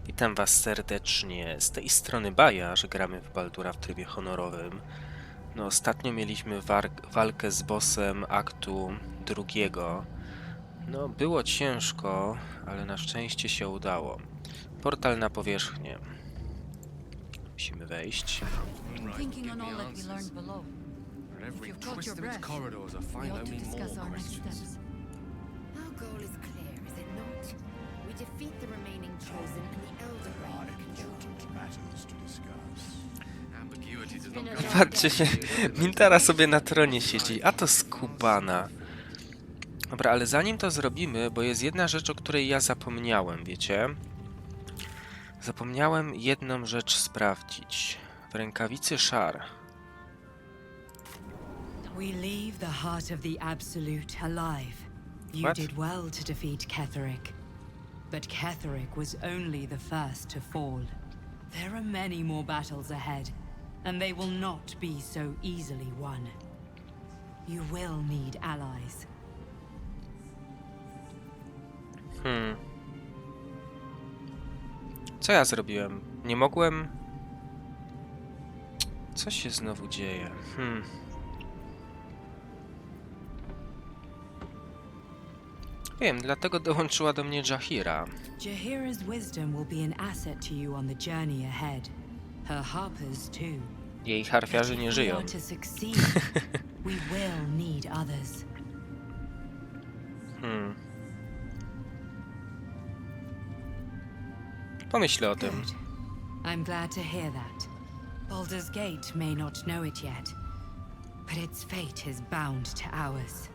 Witam was serdecznie. Z tej strony Bajarz, gramy w Baldura w trybie honorowym. No, ostatnio mieliśmy walkę z bossem aktu drugiego. No, było ciężko, ale na szczęście się udało. Portal na powierzchnię. Musimy wejść. Thinking on all that we learned below. If you've caught your breath, we ought to discuss our next steps. Our goal is clear, is it not? We defeat the remaining chosen and the elder brain Patrzcie się, Mintara sobie na tronie siedzi, a to skubana. Dobra, ale zanim to zrobimy, bo jest jedna rzecz, o której ja zapomniałem, wiecie? Zapomniałem jedną rzecz sprawdzić. W rękawicy szar. We leave the heart of the Absolute alive. You What? did well to defeat Ketheric. But Ketheric was only the first to fall. There are many more battles ahead, and they will not be so easily won. You will need allies. Co ja zrobiłem? Nie mogłem... Co się znowu dzieje? Wiem, dlatego dołączyła do mnie Jahira. Jahira's wisdom will be an asset to you on the journey ahead. Her harpers too. Jej harfiarze nie If we żyją. are to succeed, we will need others. Pomyślę o tym. Good. I'm glad to hear that. Baldur's Gate may not know it yet, but its fate is bound to ours.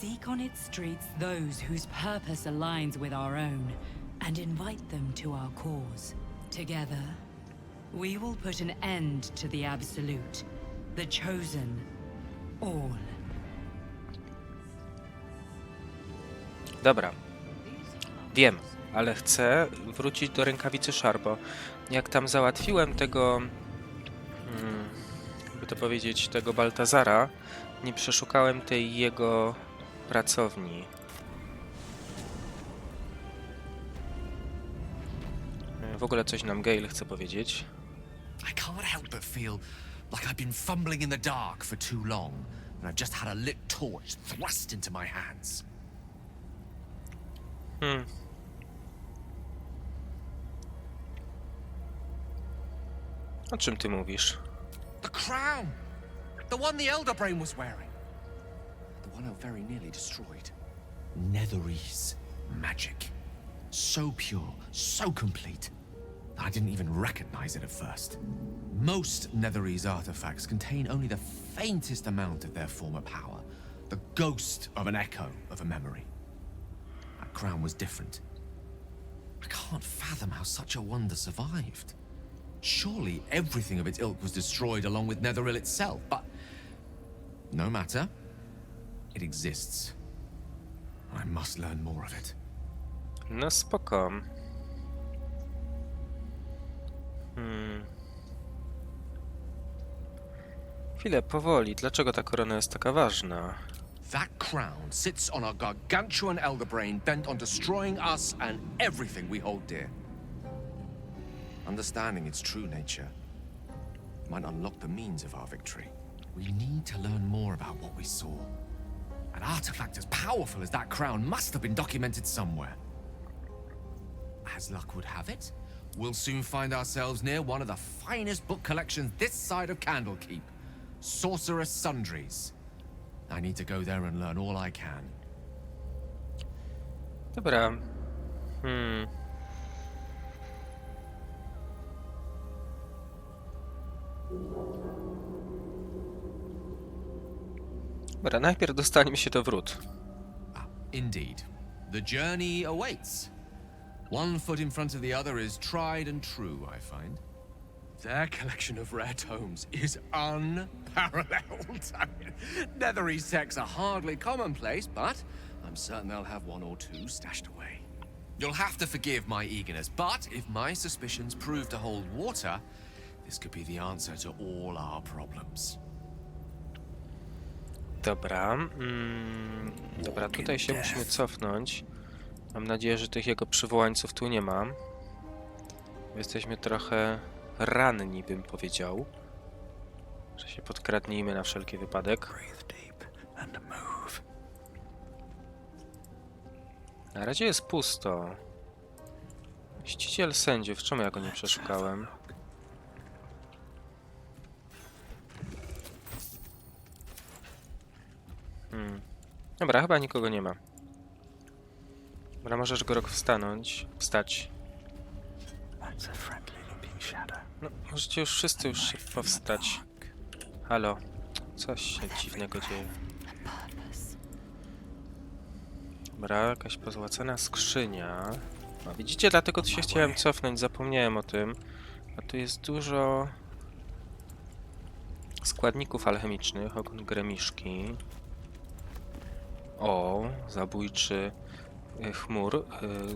Seek on its streets those whose purpose aligns with our own, and invite them to our cause. Together, we will put an end to the Absolute, the Chosen, all. Dobra. Wiem, ale chcę wrócić do rękawicy szar, bo jak tam załatwiłem tego... jakby to powiedzieć, tego Baltazara, nie przeszukałem tej jego pracowni. W ogóle coś nam Gale chce powiedzieć. I can't help but feel like I've been fumbling in the dark for too long, and I've just had a lit torch thrust into my hands. O czym ty mówisz? The crown! The one the Elder Brain was wearing. The one I very nearly destroyed. Netherese magic. So pure, so complete, that I didn't even recognize it at first. Most Netherese artifacts contain only the faintest amount of their former power. The ghost of an echo of a memory. That crown was different. I can't fathom how such a wonder survived. Surely everything of its ilk was destroyed along with Netheril itself, but no matter. It exists. I must learn more of it. No spoko. Chwilę, powoli. Dlaczego ta korona jest taka ważna? That crown sits on a gargantuan elder brain bent on destroying us and everything we hold dear. Understanding its true nature might unlock the means of our victory. We need to learn more about what we saw. An artifact as powerful as that crown must have been documented somewhere. As luck would have it, we'll soon find ourselves near one of the finest book collections this side of Candlekeep. Sorcerous Sundries. I need to go there and learn all I can. Dobra. Dobra, najpierw dostaniemy się do wrót. Indeed. The journey awaits. One foot in front of the other is tried and true, I find. Their collection of rare tomes is unparalleled. I mean, Netherese texts are hardly commonplace, but I'm certain they'll have one or two stashed away. You'll have to forgive my eagerness, but if my suspicions prove to hold water, this could be the answer to all our problems. Dobra. Dobra, tutaj się musimy cofnąć. Mam nadzieję, że tych jego przywołańców tu nie ma. Jesteśmy trochę ranni, bym powiedział. Że się podkradnijmy na wszelki wypadek. Na razie jest pusto. Ściciel sędziów, czemu ja go nie przeszukałem? Dobra, chyba nikogo nie ma. Dobra, możesz go wstać. No, możecie już wszyscy powstać. Halo, coś się dziwnego dzieje. Dobra, jakaś pozłacana skrzynia. No, widzicie, dlatego tu się chciałem cofnąć, zapomniałem o tym. A tu jest dużo składników alchemicznych, ogon gremiszki. O, zabójczy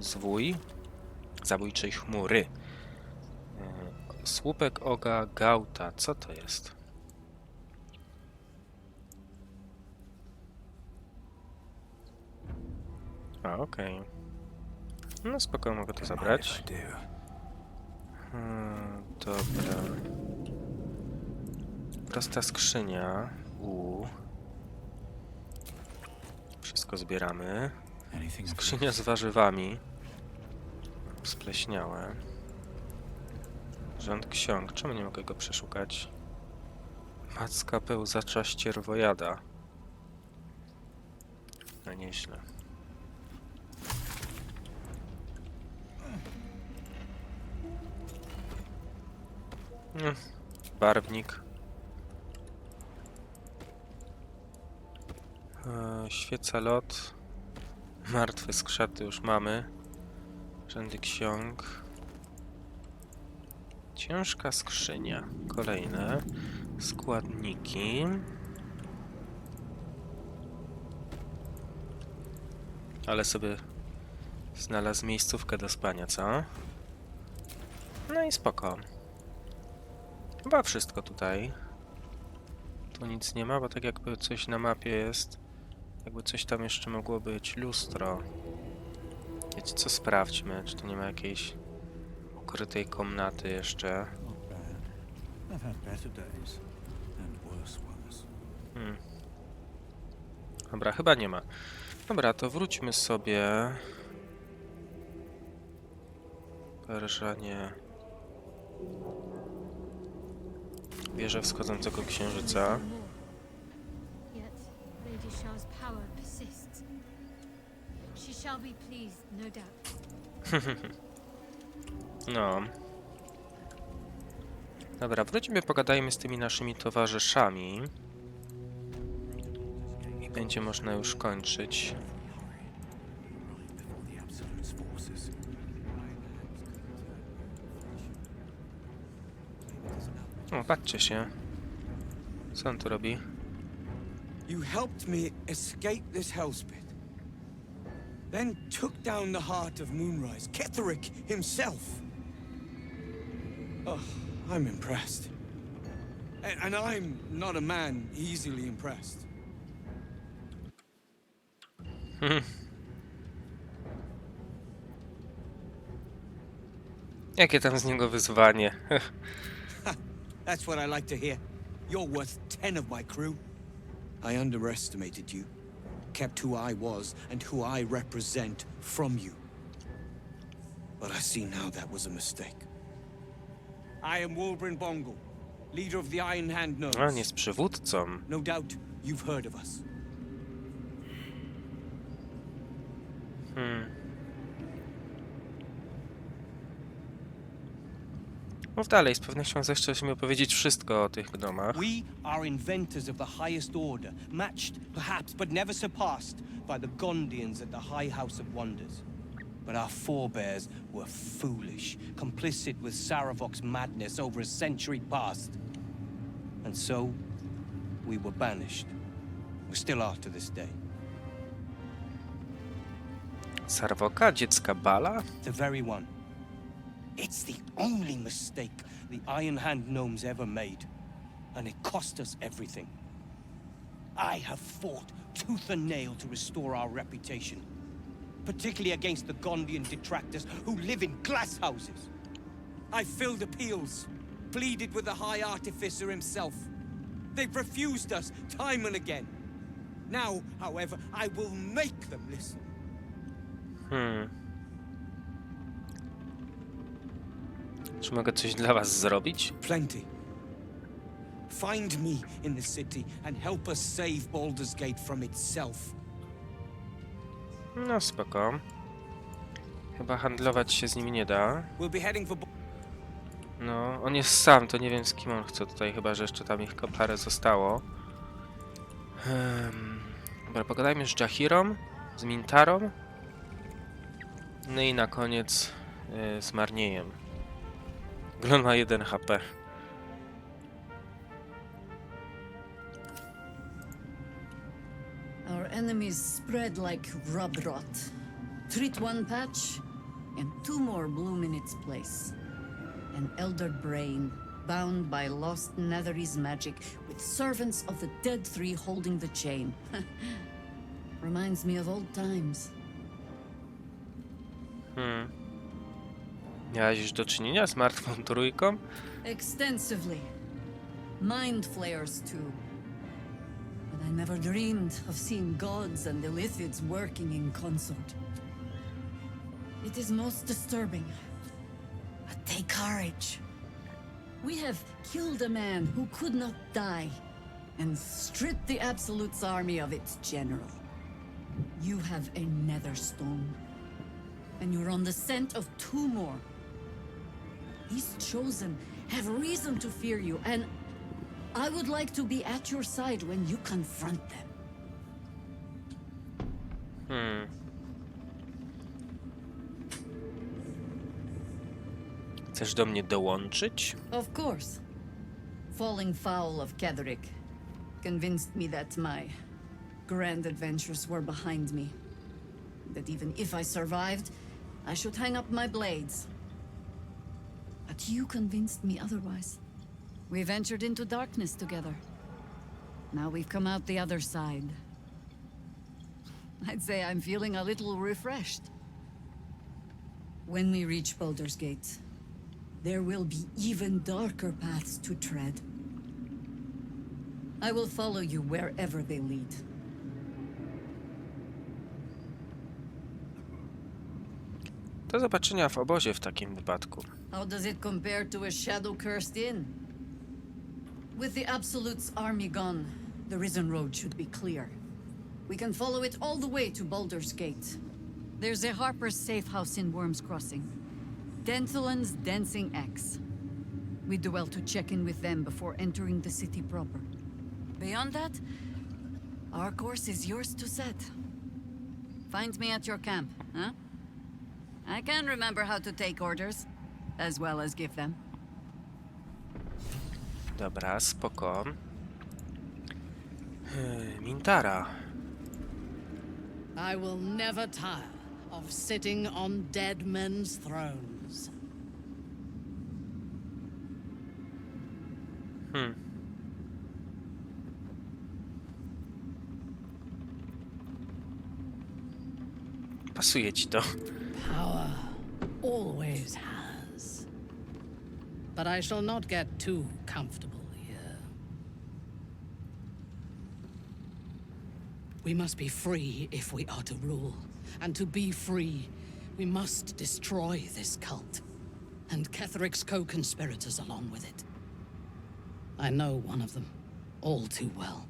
zwój. Zabójczej chmury. Słupek oga gauta. Co to jest? A, okej. No spokojnie, mogę to zabrać. Dobra. Prosta skrzynia. Wszystko zbieramy. Skrzynia z warzywami. Spleśniałe. Rząd ksiąg. Czemu nie mogę go przeszukać? Macka pełzacza ścierwojada. No nieźle. Barwnik. Świeca lot. Martwe skrzaty już mamy. Rzędy ksiąg. Ciężka skrzynia. Kolejne składniki. Ale sobie znalazł miejscówkę do spania, co? No i spoko. Chyba wszystko tutaj. Tu nic nie ma, bo tak jakby coś na mapie jest. Jakby coś tam jeszcze mogło być. Lustro. Wiecie co? Sprawdźmy, czy tu nie ma jakiejś ukrytej komnaty jeszcze. Dobra, chyba nie ma. Dobra, to wróćmy sobie. Perżanie. Wieżę wschodzącego księżyca. Yet Lady Shah's power persists. She shall be pleased, no doubt. No. Dobra, wróćmy, pogadajmy z tymi naszymi towarzyszami. I będzie można już kończyć. O, patrzcie się. Co on tu robi? You helped me escape this hellspit. Then took down the heart of Moonrise, Ketherick himself. Oh, I'm impressed. And I'm not a man easily impressed. Jakie tam z niego wyzwanie? That's what I like to hear. You're worth 10 of my crew. I underestimated you. Kept who I was and who I represent from you. But I see now that was a mistake. I am Wolbrin Bongal, leader of the Iron Hand Gnomes. On jest przywódcą. No doubt you've heard of us. Mów dalej, z pewnością zechcesz mi opowiedzieć wszystko o tych gnomach. We are inventors of the highest order, matched perhaps but never surpassed by the Gondians at the High House of Wonders. But our forebears were foolish, complicit with Saravok's madness over a century past. And so, we were banished. We still are to this day. Sarwoka? Dziecka Bala? The very one. It's the only mistake the Iron Hand Gnomes ever made. And it cost us everything. I have fought tooth and nail to restore our reputation. particularly against the Gondian detractors who live in glass houses. I filled appeals, pleaded with the High Artificer himself. They've refused us time and again. Now, however, I will make them listen. Czy mogę coś dla was zrobić? Plenty. Find me in the city and help us save Baldur's Gate from itself. No spoko. Chyba handlować się z nimi nie da. We'll be heading for... No, on jest sam, to nie wiem z kim on chce tutaj, chyba że jeszcze tam ich parę zostało. Dobra, pogadajmy z Jahirą, z Mintarą. No i na koniec z Marniejem. Glon ma 1 HP. Our enemies spread like rub rot. Treat one patch, and 2 more bloom in its place. An elder brain, bound by lost Netherese magic, with servants of the dead 3 holding the chain. Reminds me of old times. Miałeś już do czynienia z martwą trójką? Extensively. Mind flayers, too. But I never dreamed of seeing gods and the Lithids working in consort. It is most disturbing. But take courage. We have killed a man who could not die, and stripped the Absolute's army of its general. You have a nether stone, and you're on the scent of 2 more. These chosen have reason to fear you, and I would like to be at your side when you confront them. Chcesz do mnie dołączyć? Of course. Falling foul of Ketherick convinced me that my grand adventures were behind me. That even if I survived, I should hang up my blades. But you convinced me otherwise. We ventured into darkness together. Now we've come out the other side. I'd say I'm feeling a little refreshed. When we reach Baldur's Gate, there will be even darker paths to tread. I will follow you wherever they lead. Do zobaczenia w obozie w takim wypadku. How does it compare to a shadow-cursed inn? With the Absolute's army gone, the Risen Road should be clear. We can follow it all the way to Baldur's Gate. There's a Harper's safe house in Worm's Crossing. Denthelan's Dancing Axe. We do well to check in with them before entering the city proper. Beyond that, our course is yours to set. Find me at your camp, huh? I can remember how to take orders, as well as give them. Dobra, spoko. Mintara. I will never tire of sitting on dead men's thrones. Pasuje ci to. Power always has. But I shall not get too comfortable here. We must be free if we are to rule. And to be free, we must destroy this cult. And Ketherick's co-conspirators along with it. I know one of them, all too well.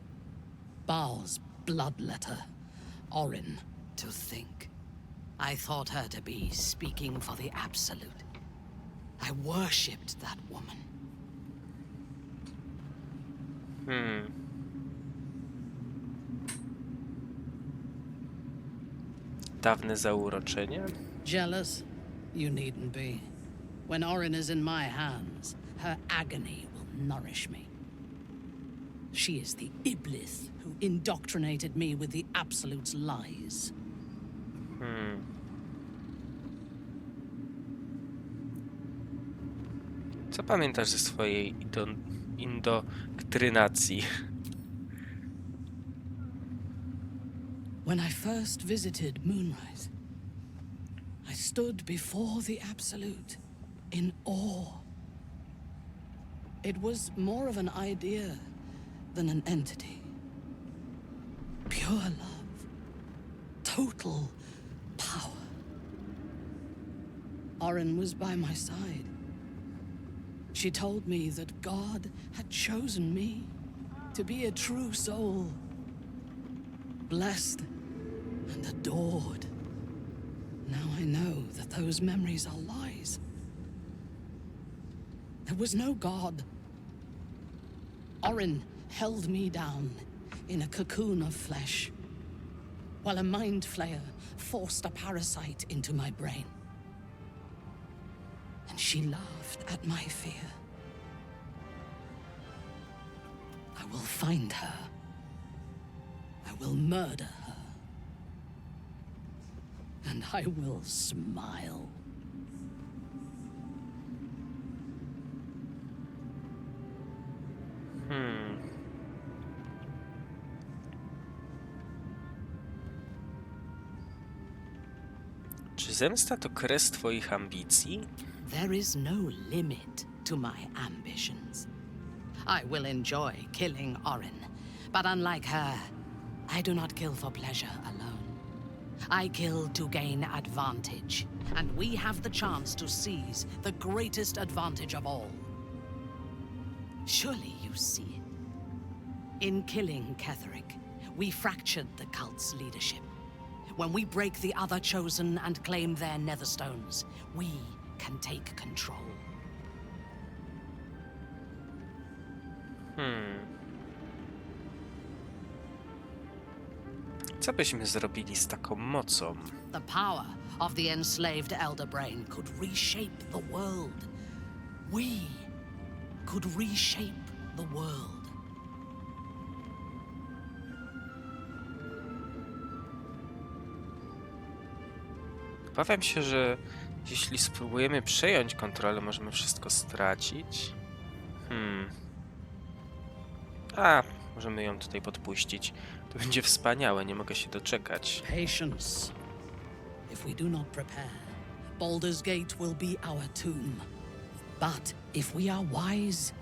Baal's bloodletter, Orin. To think. I thought her to be speaking for the Absolute. I worshipped that woman. Dawne zauroczenie? Jealous? You needn't be. When Orin is in my hands, her agony will nourish me. She is the Iblis who indoctrinated me with the Absolute's lies. Co pamiętasz ze swojej indoktrynacji? When I first visited Moonrise, I stood before the Absolute in awe. It was more of an idea than an entity. Pure love. Total power. Orin was by my side. She told me that God had chosen me to be a true soul. Blessed and adored. Now I know that those memories are lies. There was no God. Orin held me down in a cocoon of flesh, while a mind flayer forced a parasite into my brain. And she laughed at my fear. I will find her. I will murder her. And I will smile. Czy zemsta to kres twoich ambicji? There is no limit to my ambitions. I will enjoy killing Orin, but unlike her, I do not kill for pleasure alone. I kill to gain advantage, and we have the chance to seize the greatest advantage of all. Surely you see it. In killing Ketheric, we fractured the cult's leadership. When we break the other chosen and claim their netherstones, we can take control. Co byśmy zrobili z taką mocą? The power of the enslaved Elder Brain could reshape the world. We could reshape the world. Obawiam się, że jeśli spróbujemy przejąć kontrolę, możemy wszystko stracić. Możemy ją tutaj podpuścić. To będzie wspaniałe, nie mogę się doczekać. Patience. If we do not prepare, Baldur's Gate will be our tomb. But if we are wise,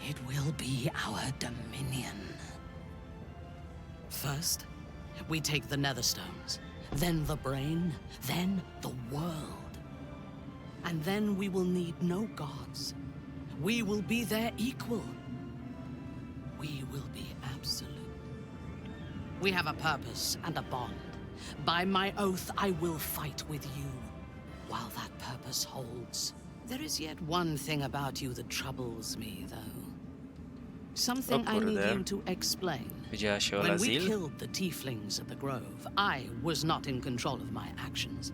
it will be our dominion. First, we take the netherstones, then the brain, then the world. And then we will need no gods. We will be their equal. We will be absolute. We have a purpose and a bond. By my oath, I will fight with you while that purpose holds. There is yet one thing about you that troubles me, though. Something I need you to explain. Widziała się o When we Lazil? killed the tieflings at the Grove, I was not in control of my actions.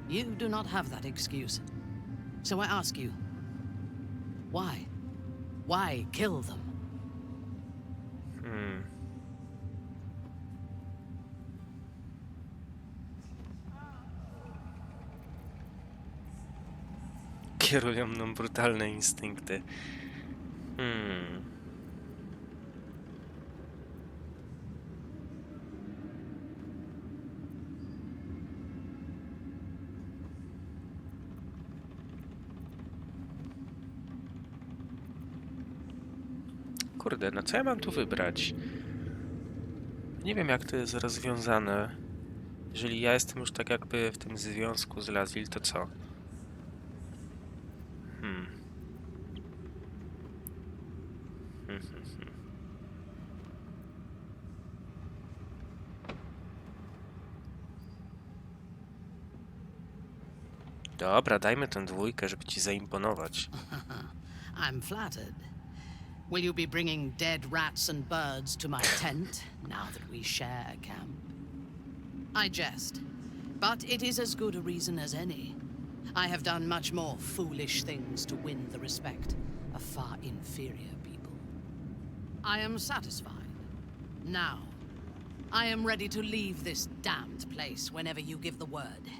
You do not have that excuse. So I ask you, why? Why kill them? Kierują mną brutalne instynkty. Kurde, no co ja mam tu wybrać? Nie wiem, jak to jest rozwiązane. Jeżeli ja jestem już tak jakby w tym związku z Lazil, to co? Dobra, dajmy tę dwójkę, żeby ci zaimponować. I'm flattered. Will you be bringing dead rats and birds to my tent, now that we share a camp? I jest, but it is as good a reason as any. I have done much more foolish things to win the respect of far inferior people. I am satisfied. Now, I am ready to leave this damned place whenever you give the word.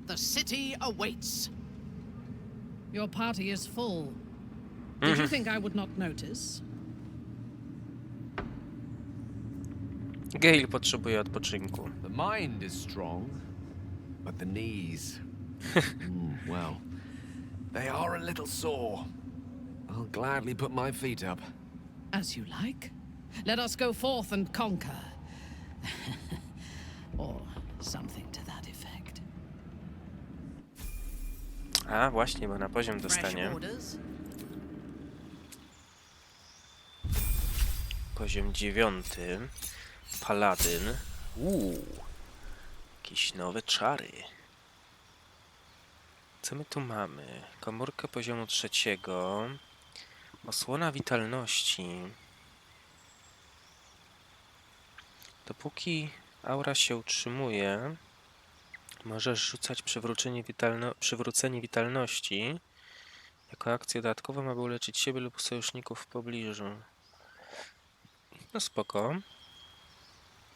The city awaits. Your party is full. Did you think I would not notice? Gale potrzebuje odpoczynku. The mind is strong, but the knees Well, they are a little sore. I'll gladly put my feet up. As you like. Let us go forth and conquer. Or something to that effect. A, właśnie, bo na poziom dostanie. Poziom 9. Paladyn. Jakieś nowe czary. Co my tu mamy? Komórkę poziomu 3. Osłona witalności. Dopóki aura się utrzymuje, możesz rzucać przywrócenie witalności jako akcję dodatkową, aby uleczyć siebie lub sojuszników w pobliżu. No spoko.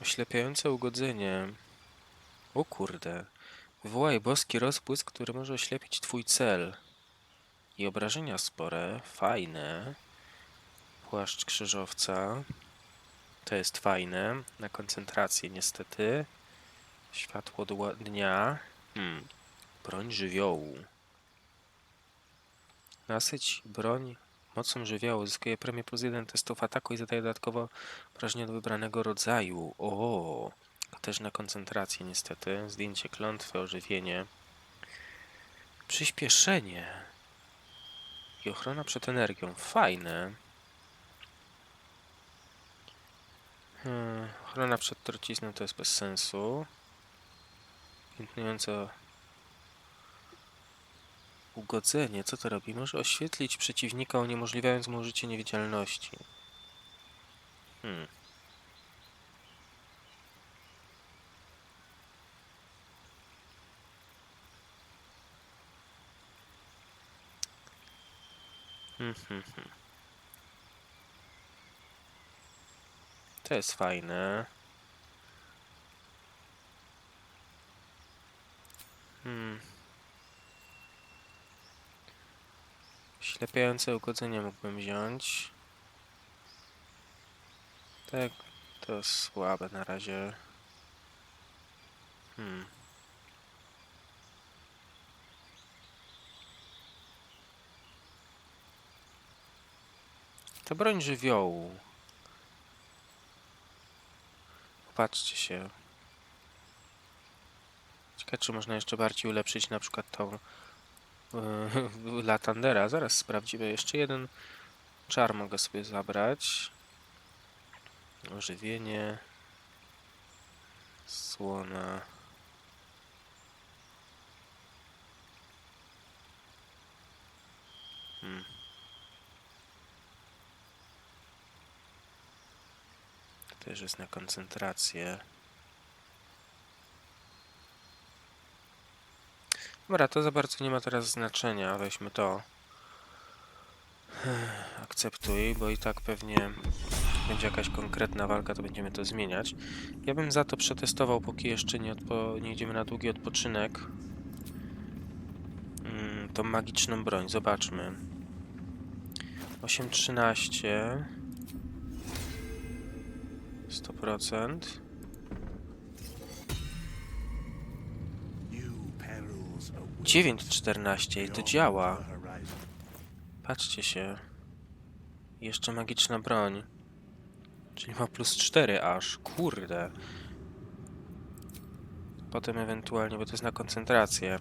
Oślepiające ugodzenie. O kurde. Wywołaj boski rozbłysk, który może oślepić twój cel. I obrażenia spore. Fajne. Płaszcz krzyżowca. To jest fajne. Na koncentrację niestety. Światło dnia. Broń żywiołu. Nasyć broń mocą żywiołu. Zyskuje premię +1 testów ataku i zadaje dodatkowo obrażenia do wybranego rodzaju. O, też na koncentrację niestety. Zdjęcie klątwy, ożywienie. Przyspieszenie. I ochrona przed energią. Fajne. Ochrona przed trucizną to jest bez sensu. Piętnujące ugodzenie. Co to robi? Może oświetlić przeciwnika, uniemożliwiając mu użycie niewidzialności. To jest fajne. Ślepiające ugodzenie mógłbym wziąć. Tak, to jest słabe na razie. To broń żywiołu. Popatrzcie się. Ciekawe, czy można jeszcze bardziej ulepszyć na przykład tą Latandera. Zaraz sprawdzimy. Jeszcze jeden czar mogę sobie zabrać. Ożywienie. Słona. To też jest na koncentrację. Dobra, to za bardzo nie ma teraz znaczenia. Weźmy to. Akceptuj, bo i tak pewnie będzie jakaś konkretna walka, to będziemy to zmieniać. Ja bym za to przetestował, póki jeszcze nie idziemy na długi odpoczynek. Tą magiczną broń, zobaczmy. 8-13. 100%. 9-14 i to działa. Patrzcie się. Jeszcze magiczna broń. Czyli ma +4 aż. Kurde. Potem ewentualnie, bo to jest na koncentrację.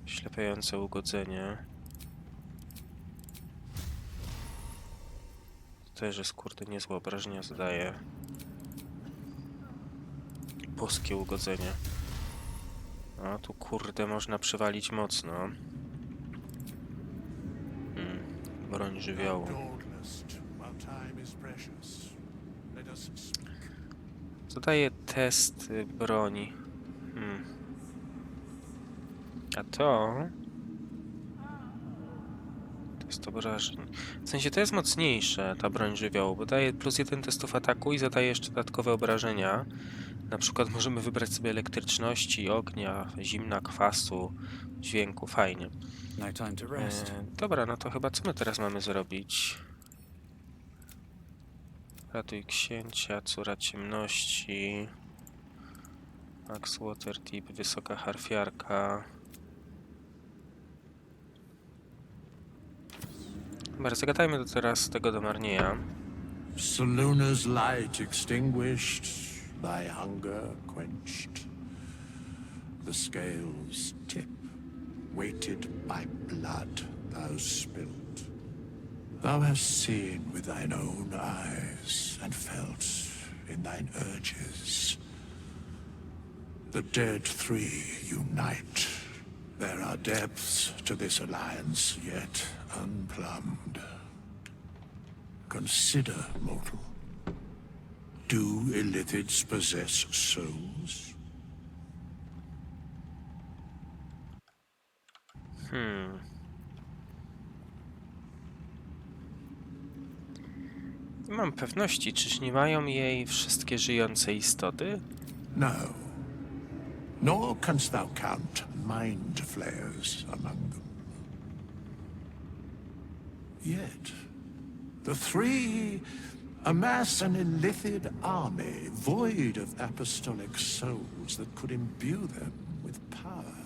Ślepiające ugodzenie. To też jest kurde niezłe obrażenia zadaje. Boskie ugodzenie. A tu kurde można przywalić mocno. Broń żywiołu. Zadaje test broni. A to... Test obrażeń. W sensie to jest mocniejsze, ta broń żywiołu, bo daje +1 testów ataku i zadaje jeszcze dodatkowe obrażenia. Na przykład możemy wybrać sobie elektryczności, ognia, zimna, kwasu, dźwięku. Fajnie. Dobra, no to chyba co my teraz mamy zrobić? Ratuj księcia, córa ciemności. Max Watertip, wysoka harfiarka. Dobra, zagadajmy teraz tego do Marnieja. Salooners' light extinguished, thy hunger quenched. The scales tip, weighted by blood thou spilt. Thou hast seen with thine own eyes and felt in thine urges. The dead three unite. There are depths to this alliance yet unplumbed. Consider, mortal. Do illithids possess souls? Nie mam pewności, czyż nie mają jej wszystkie żyjące istoty? No. Nor canst thou count mind flayers among them. Yet, the three amass an illithid army void of apostolic souls that could imbue them with power.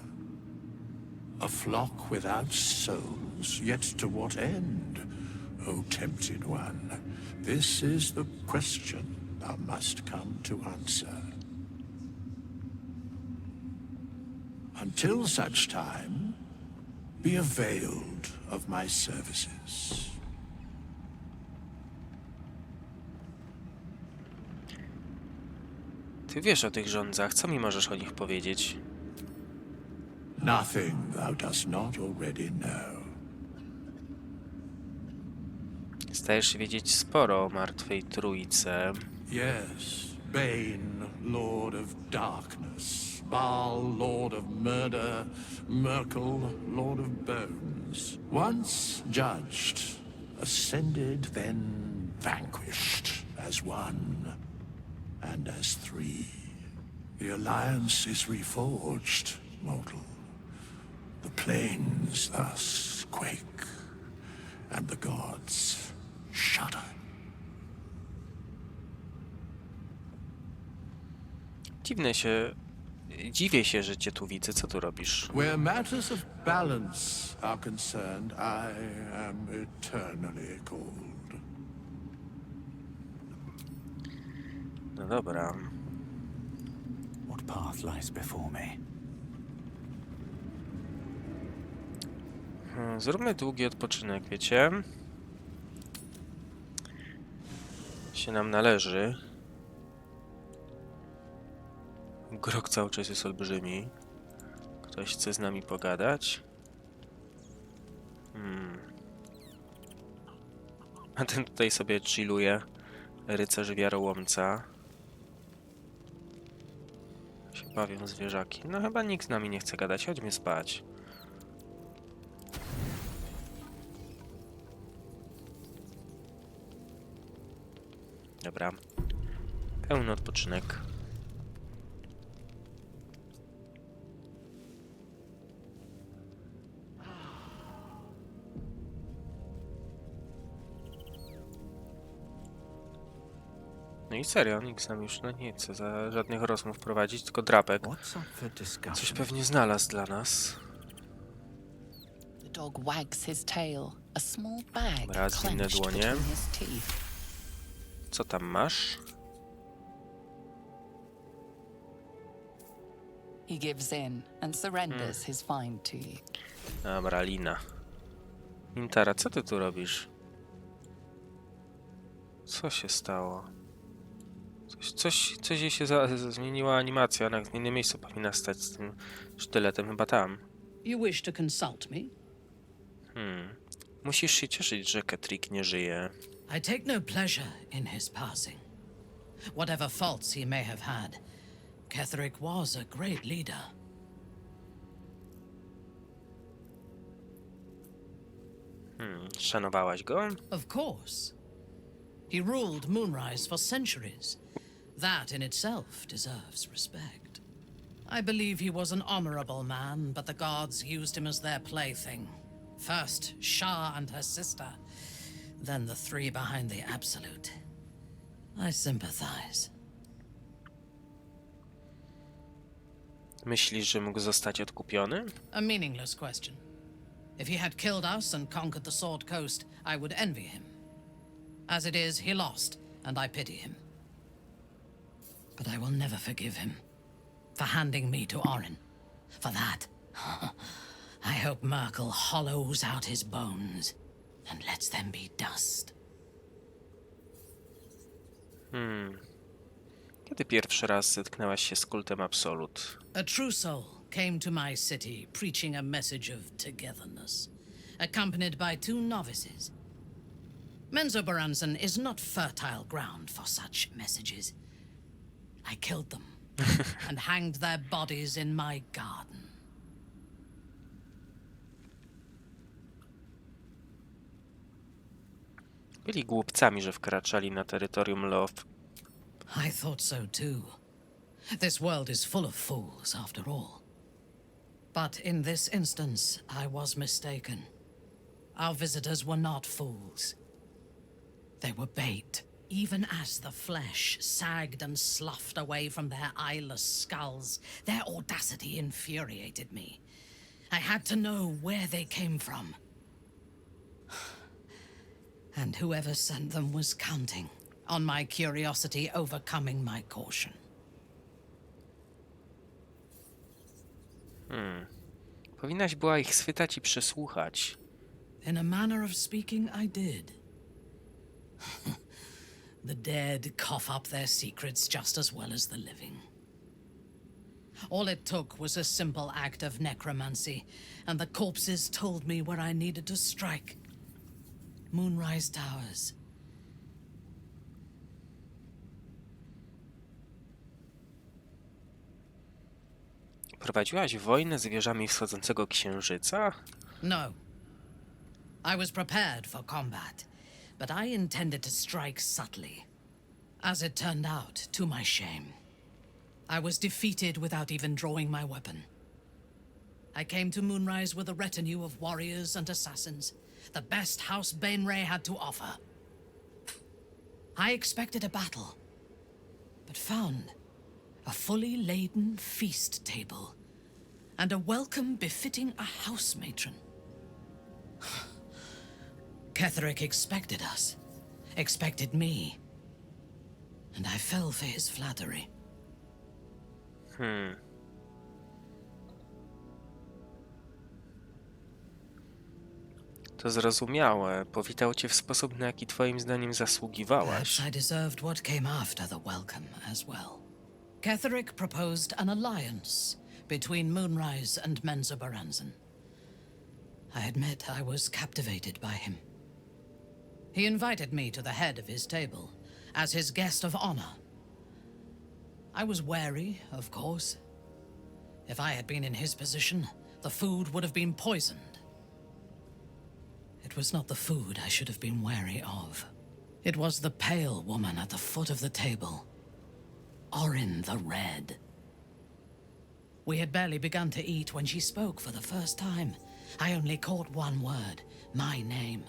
A flock without souls, yet to what end, O tempted one? This is the question thou must come to answer. Until such time, be availed of my services. Ty wiesz o tych rządzach, co mi możesz o nich powiedzieć? Nothing thou dost not already know. Zdajesz się wiedzieć sporo o martwej trójce. Yes, Bane, Lord of Darkness, Baal, Lord of Murder, Merkel, Lord of Bones. Once judged, ascended, then vanquished as one and as three. The alliance is reforged, mortal. The plains thus quake, and the gods shudder. Dziwię się, że cię tu widzę. Co tu robisz? Where matters of balance are concerned, I am eternally cold. No dobra. What path lies before me? Zróbmy długi odpoczynek, wiecie? Się nam należy. Grok cały czas jest olbrzymi. Ktoś chce z nami pogadać? A ten tutaj sobie chilluje. Rycerz wiarołomca. Się bawią zwierzaki. No chyba nikt z nami nie chce gadać. Chodźmy spać. Dobra. Pełny odpoczynek. No i serio, nikt z nami już nie chce za żadnych rozmów prowadzić, tylko drapek. Coś pewnie znalazł dla nas. The dog wags his tail, a small bag Raz inne clenched dłonie. between his teeth. Co tam masz? He gives in and surrenders his find to you. Dobra, lina. Intara, co ty tu robisz? Co się stało? Coś jej się zmieniła animacja. Na innym miejscu powinna stać z tym sztyletem, chyba tam. You wish to consult me? Musisz się cieszyć, że Ketrik nie żyje. I take no pleasure in his passing. Whatever faults he may have had, Ketheric was a great leader. Szanowałaś go? Of course. He ruled Moonrise for centuries. That in itself deserves respect. I believe he was an honorable man, but the gods used him as their plaything. First Shah and her sister, then the three behind the Absolute. I sympathize. Myślisz, że mógł zostać odkupiony? A meaningless question. If he had killed us and conquered the Sword Coast, I would envy him. As it is, he lost, and I pity him. But I will never forgive him for handing me to Orin. For that, I hope Merkel hollows out his bones and lets them be dust. Kiedy pierwszy raz zetknęłaś się z kultem Absolut? A true soul came to my city preaching a message of togetherness, accompanied by 2 novices. Menzoberranzan is not fertile ground for such messages. I killed them and hanged their bodies in my garden. Byli głupcami, że wkraczali na terytorium Love. I thought so too. This world is full of fools, after all. But in this instance, I was mistaken. Our visitors were not fools. They were bait. Even as the flesh sagged and sloughed away from their eyeless skulls, their audacity infuriated me. I had to know where they came from. And whoever sent them was counting on my curiosity overcoming my caution. Powinnaś była ich schwytać i przesłuchać. In a manner of speaking, I did. The dead cough up their secrets just as well as the living. All it took was a simple act of necromancy, and the corpses told me where I needed to strike. Moonrise Towers. Prowadziłaś wojnę z wieżami wschodzącego księżyca? No. I was prepared for combat, but I intended to strike subtly. As it turned out, to my shame, I was defeated without even drawing my weapon. I came to Moonrise with a retinue of warriors and assassins, the best House Bainray had to offer. I expected a battle, but found a fully laden feast table and a welcome befitting a house matron. Ketheric expected us, expected me, and I fell for his flattery. To zrozumiałe. Powitał cię w sposób, na jaki twoim zdaniem zasługiwałaś. Perhaps I deserved what came after the welcome as well. Ketheric proposed an alliance between Moonrise and Menzoberranzan. I admit I was captivated by him. He invited me to the head of his table as his guest of honor. I was wary, of course. If I had been in his position, the food would have been poisoned. It was not the food I should have been wary of. It was the pale woman at the foot of the table. Orin the Red. We had barely begun to eat when she spoke for the first time. I only caught one word, my name.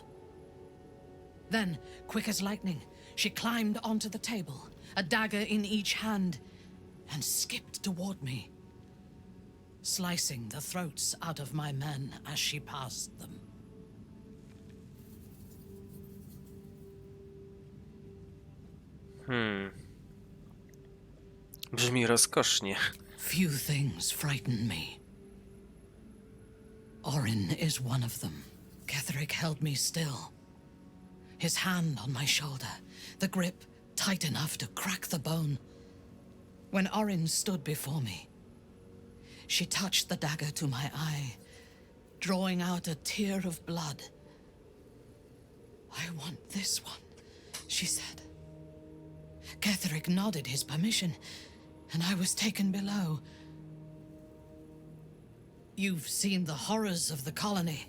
Then, quick as lightning, she climbed onto the table, a dagger in each hand, and skipped toward me, slicing the throats out of my men as she passed them. Brzmi rozkosznie. Few things frighten me. Orin is one of them. Ketheric held me still. His hand on my shoulder, the grip tight enough to crack the bone. When Orin stood before me, she touched the dagger to my eye, drawing out a tear of blood. I want this one, she said. Ketheric nodded his permission, and I was taken below. You've seen the horrors of the colony.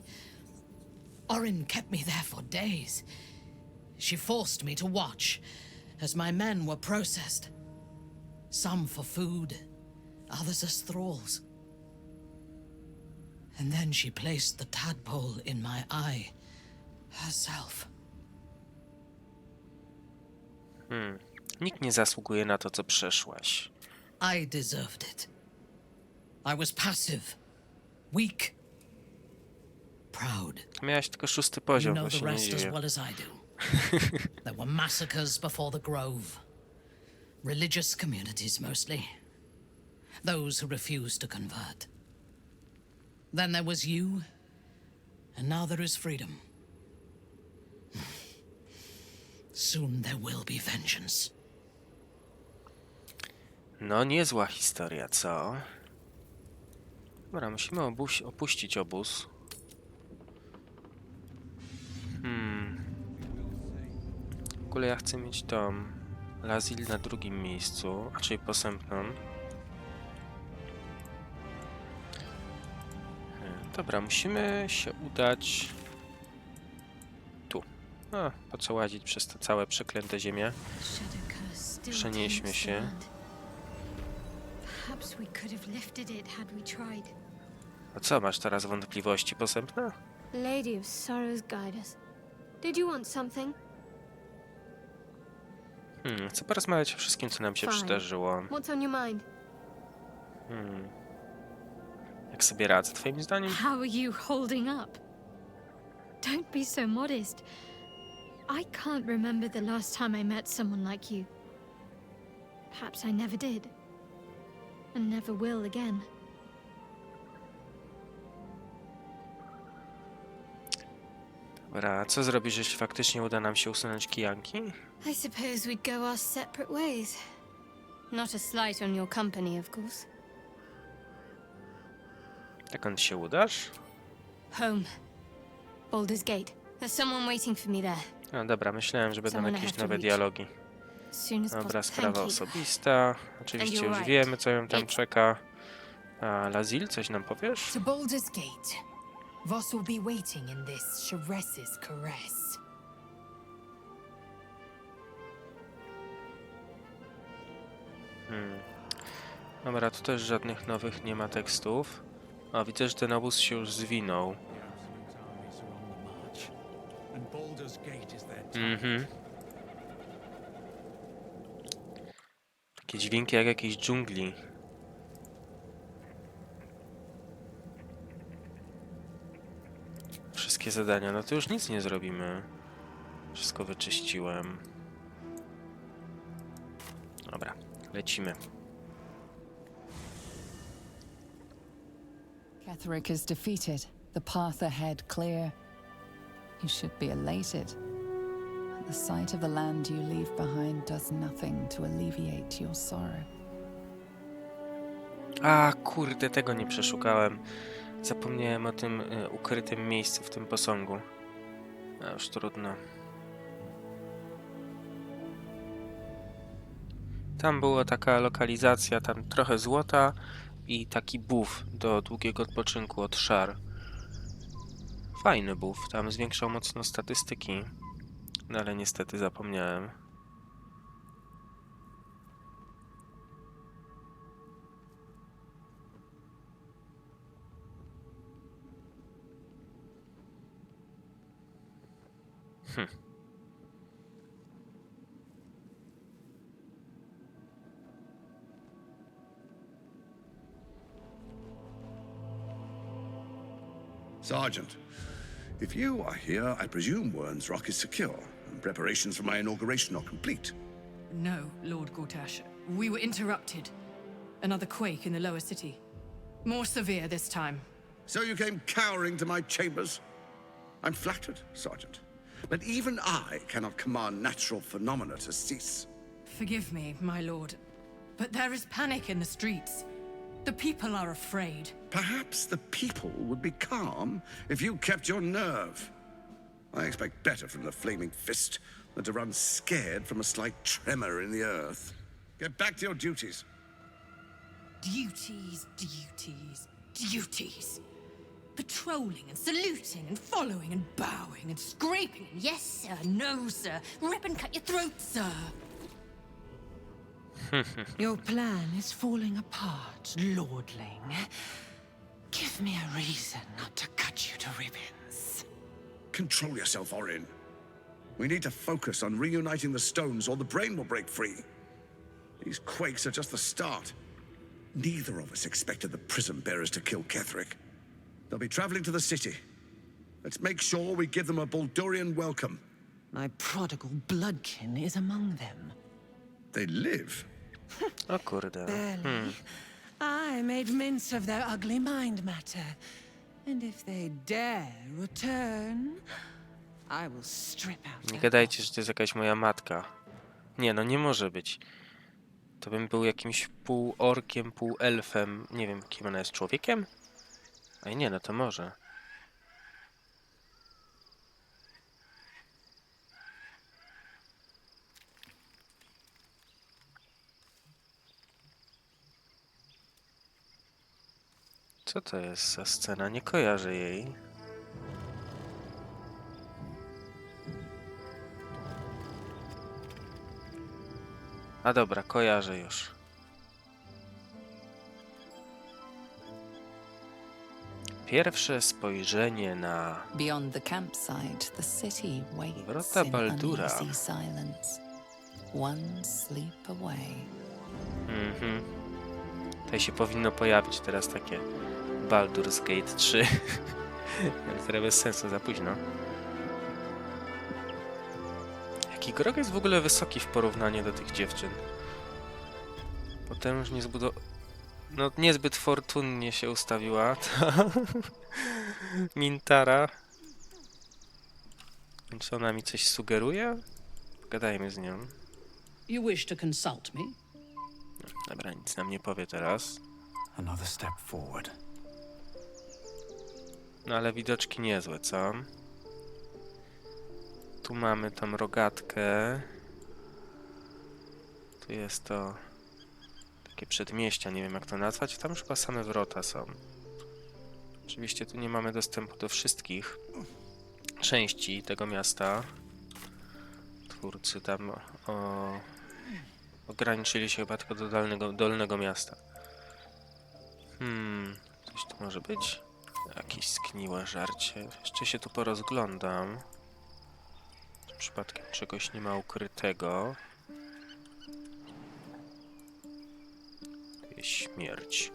Orin kept me there for days. She forced me to watch as my men were processed. Some for food, others as thralls. And then she placed the tadpole in my eye herself. Nikt nie zasługuje na to, co przeszłaś. I deserved it. I was passive, weak, proud. Miałeś tylko 6. You poziom, know bo the się nie rest as dziwię. well as I do. There were massacres before the Grove. Religious communities, mostly. Those who refused to convert. Then there was you, and now there is freedom. Soon there will be vengeance. No, niezła historia, co? Dobra, musimy opuścić obóz. W ogóle ja chcę mieć tą Lazil na drugim miejscu, a czyli posępną. Dobra, musimy się udać tu. A, po co łazić przez to całe przeklęte ziemię? Przenieśmy się. A co, masz teraz wątpliwości posępne? Lady of Sorrows, guide us. Did you want something? Chcę porozmawiać o wszystkim, co nam się Fine. przydarzyło. What's on your mind? Jak sobie radzę, twoim zdaniem? How are you holding up? Don't be so modest. I can't remember the last time I met someone like you. Perhaps I never did. And never will again. Dobra, a co zrobisz, jeśli faktycznie uda nam się usunąć kijanki? I suppose we'd go our separate ways. Not a slight on your company, of course. Dokąd się udasz? Home. Baldur's Gate. There's someone waiting for me there. No dobra, myślałem, że będą Someone I jakieś have to nowe reach. dialogi. As soon as Dobra, possible. sprawa Thank you. osobista. Oczywiście And you're już right. wiemy, co ją tam It's- czeka. A Lazil, coś nam powiesz? To Baldur's Gate. Voss will be waiting in this Sharess's caress. Dobra, tu też żadnych nowych nie ma tekstów. O, widzę, że ten obóz się już zwinął. And Baldur's Gate is their Takie dźwięki jak jakiejś dżungli. Wszystkie zadania, no to już nic nie zrobimy. Wszystko wyczyściłem. Dobra, lecimy. Ketheric is defeated, the path ahead clear. You should be elated. The sight of the land you leave behind does nothing to alleviate your sorrow. A, kurde, tego nie przeszukałem. Zapomniałem o tym ukrytym miejscu w tym posągu. A już trudno. Tam była taka lokalizacja, tam trochę złota i taki buff do długiego odpoczynku od szar. Fajny buff, tam zwiększał mocno statystyki. No ale niestety zapomniałem. Sergeant, if you are here, I presume Wern's Rock is secure, and preparations for my inauguration are complete. No, Lord Gortash. We were interrupted. Another quake in the lower city. More severe this time. So you came cowering to my chambers? I'm flattered, Sergeant. But even I cannot command natural phenomena to cease. Forgive me, my lord, but there is panic in the streets. The people are afraid. Perhaps the people would be calm if you kept your nerve. I expect better from the flaming fist than to run scared from a slight tremor in the earth. Get back to your duties. Duties, duties, duties. Patrolling and saluting and following and bowing and scraping and yes sir, no sir, rip and cut your throat, sir. Your plan is falling apart, lordling. Give me a reason not to cut you to ribbons. Control yourself, Orin. We need to focus on reuniting the stones or the brain will break free. These quakes are just the start. Neither of us expected the prison bearers to kill Ketheric. They'll be traveling to the city. Let's make sure we give them a Baldurian welcome. My prodigal bloodkin is among them. They live. O kurde. Barely. I made mince of their ugly mind matter. And if they dare return, I will strip out Nie their gadajcie, że to jest jakaś moja matka. Nie, no nie może być. To bym był jakimś pół-orkiem, pół-elfem. Nie wiem, kim ona jest, człowiekiem? A nie, no to może. Co to jest za scena? Nie kojarzę jej. A dobra, kojarzę już. Pierwsze spojrzenie na Beyond the campsite, the city waits wrota in Baldura. uneasy silence. One sleep away. Tutaj się powinno pojawić teraz takie Baldur's Gate 3. Ale trochę bez sensu, za późno. Jaki Grog jest w ogóle wysoki w porównaniu do tych dziewczyn. Potężnie no niezbyt fortunnie się ustawiła ta Mintara. Czy ona mi coś sugeruje? Gadajmy z nią. You wish to consult me? Dobra, nic nam nie powie teraz. Another step forward. No ale widoczki niezłe, co? Tu mamy tą rogatkę. Tu jest to takie przedmieścia, nie wiem jak to nazwać. Tam już chyba same wrota są. Oczywiście tu nie mamy dostępu do wszystkich części tego miasta. Twórcy tam ograniczyli się chyba tylko do dolnego miasta. Coś tu może być? Jakieś skniłe żarcie. Jeszcze się tu porozglądam. Czy przypadkiem czegoś nie ma ukrytego? Tu jest śmierć.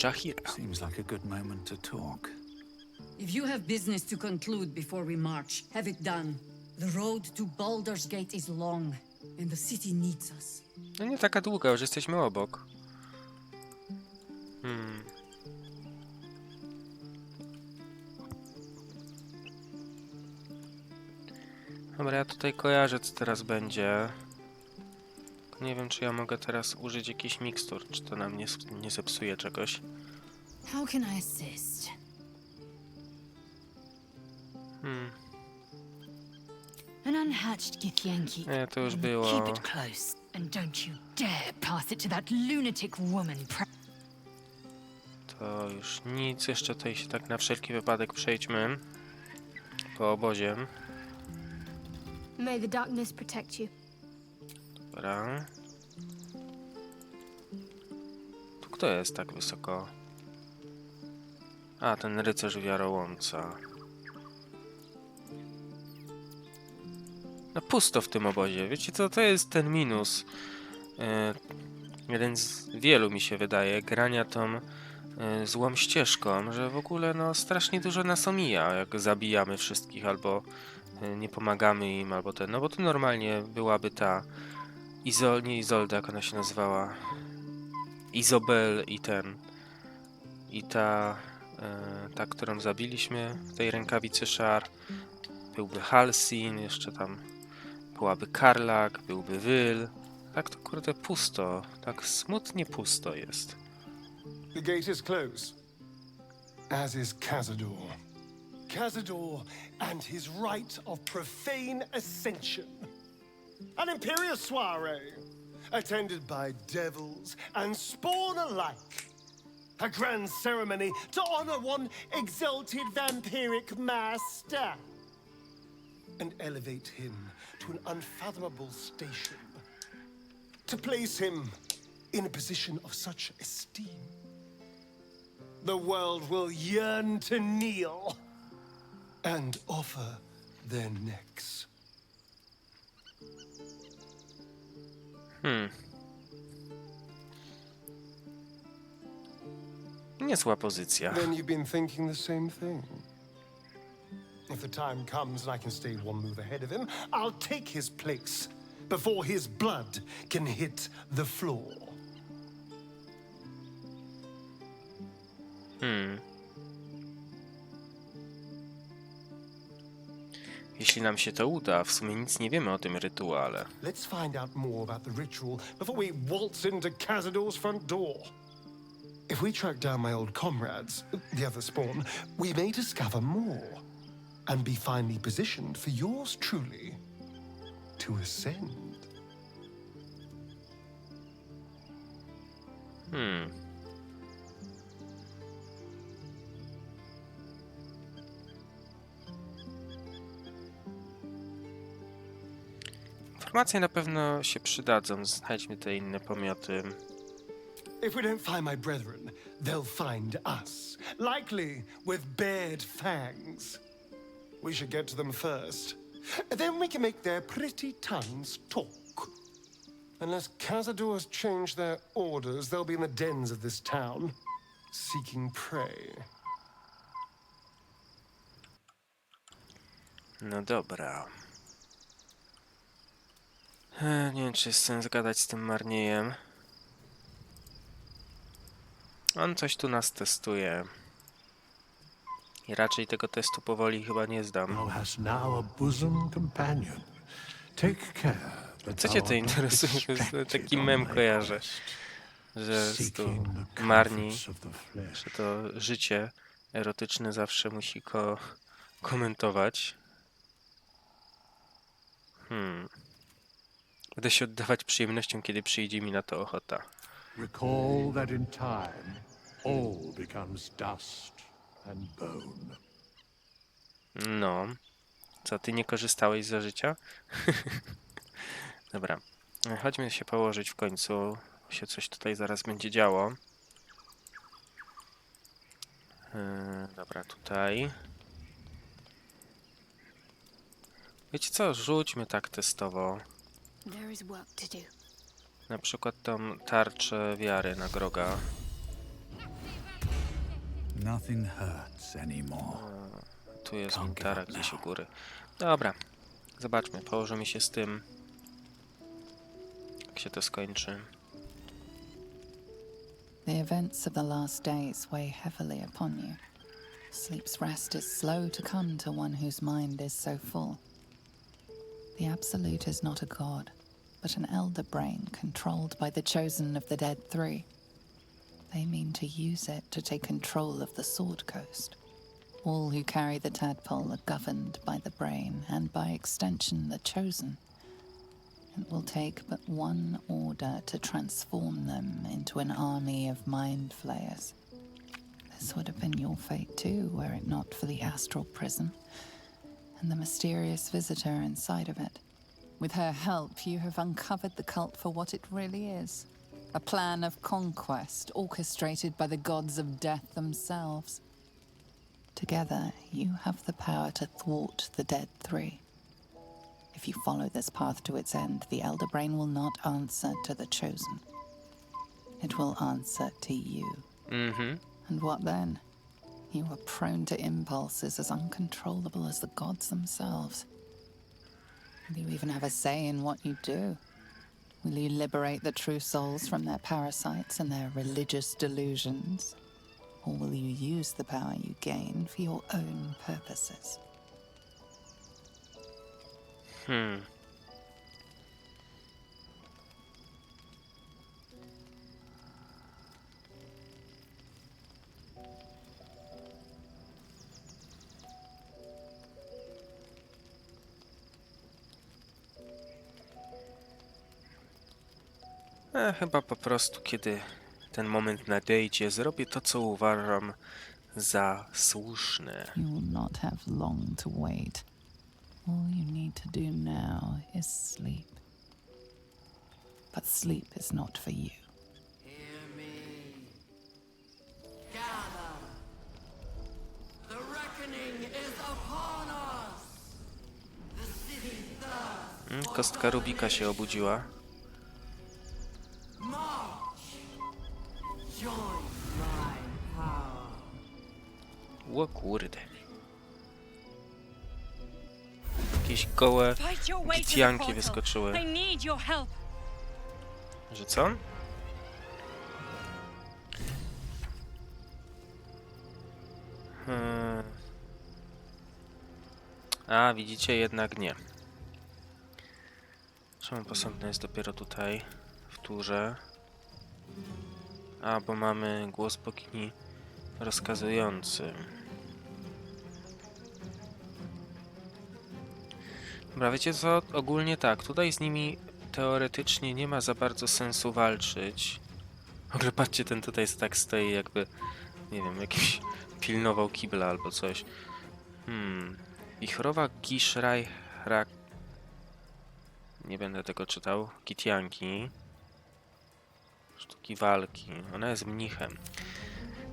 Jahira. Seems like a good moment to talk. If you have business to conclude before we march, have it done. The road to Baldur's Gate is long, and the city needs us. No nie taka długa, już jesteśmy obok. Dobra, ja tutaj kojarzę, co teraz będzie. Tylko nie wiem, czy ja mogę teraz użyć jakichś mikstur, czy to nam nie zepsuje czegoś. How can I assist? An unhatched Githyanki. Nie, to już było. Keep it close, and don't you dare pass it to that lunatic woman. To już nic, jeszcze tutaj się tak na wszelki wypadek przejdźmy po obozie. May the darkness protect you. Dobra. Tu kto jest tak wysoko? A, ten rycerz wiarołomca. No pusto w tym obozie. Wiecie co, to jest ten minus. Jeden z wielu mi się wydaje, grania tą złą ścieżką, że w ogóle no strasznie dużo nas omija, jak zabijamy wszystkich, albo nie pomagamy im, albo ten, no bo tu normalnie byłaby ta nie Izolda, jak ona się nazywała, Izobel i ta, którą zabiliśmy w tej rękawicy szar, byłby Halsin, jeszcze tam byłaby Karlak, byłby Wyl, tak to kurde pusto, tak smutnie pusto jest. The gate is closed, as is Cazador. Cazador and his right of profane ascension. An imperial soiree, attended by devils and spawn alike. A grand ceremony to honor one exalted vampiric master. And elevate him to an unfathomable station. To place him in a position of such esteem. The world will yearn to kneel and offer their necks. Niezła pozycja. Then you've been thinking the same thing. If the time comes and I can stay one move ahead of him, I'll take his place before his blood can hit the floor. Jeśli nam się to uda, w sumie nic nie wiemy o tym rytuale. Let's find out more about the ritual before we waltz into Cazador's front door. If we track down my old comrades, the other spawn, we may discover more and be finally positioned for yours truly to ascend. Informacje na pewno się przydadzą. Znajdźmy te inne pomioty. If we don't find my brethren, they'll find us, likely with bared fangs. We should get to them first. Then we can make their pretty tongues talk. Unless Cazadors change their orders, they'll be in the dens of this town, seeking prey. No dobra. Nie wiem, czy jest sens gadać z tym marniejem. On coś tu nas testuje. I raczej tego testu powoli chyba nie zdam. Co cię to interesuje? Taki mem kojarzę, że tu marni, że to życie erotyczne zawsze musi komentować. Będę się oddawać przyjemnościom, kiedy przyjdzie mi na to ochota. Recall that in time all becomes dust and bone. No. Co, ty nie korzystałeś ze życia? Dobra. Chodźmy się położyć w końcu. Się coś tutaj zaraz będzie działo. Dobra, tutaj. Wiecie co? Rzućmy tak testowo. Na przykład tą tarczę wiary na Groga. Nothing hurts anymore. Tu jest gitara gdzieś u góry. Dobra. Zobaczmy. Położymy się z tym. Jak się to skończy. The events of the last days weigh heavily upon you. Sleep's rest is slow to come to one whose mind is so full. The Absolute is not a god, but an elder brain controlled by the chosen of the Dead Three. They mean to use it to take control of the Sword Coast. All who carry the tadpole are governed by the brain, and by extension the chosen. It will take but one order to transform them into an army of mind flayers. This would have been your fate too, were it not for the astral prison and the mysterious visitor inside of it. With her help, you have uncovered the cult for what it really is. A plan of conquest orchestrated by the gods of death themselves. Together, you have the power to thwart the Dead Three. If you follow this path to its end, the Elder Brain will not answer to the Chosen. It will answer to you. And what then? You are prone to impulses as uncontrollable as the gods themselves. Will you even have a say in what you do? Will you liberate the true souls from their parasites and their religious delusions? Or will you use the power you gain for your own purposes? Chyba po prostu, kiedy ten moment nadejdzie, zrobię to, co uważam za słuszne. You will not have long to wait. All you need to do now is sleep. But sleep is not for you. Hear me. Gather. The reckoning is upon us. The city thirsts. Kostka Rubika się obudziła. March. Join my power. O kurde. Jakieś gołe gitianki wyskoczyły. Że co? A, widzicie, jednak nie. Czemu posępne jest dopiero tutaj, w turze? A, bo mamy głos bogini rozkazujący. Dobra, wiecie co? Ogólnie tak, tutaj z nimi teoretycznie nie ma za bardzo sensu walczyć. W ogóle patrzcie, ten tutaj tak stoi, jakby, nie wiem, jakiś pilnował kibla albo coś. Wichrowa Giszraj Rak... Nie będę tego czytał. Gitianki. Sztuki walki. Ona jest mnichem.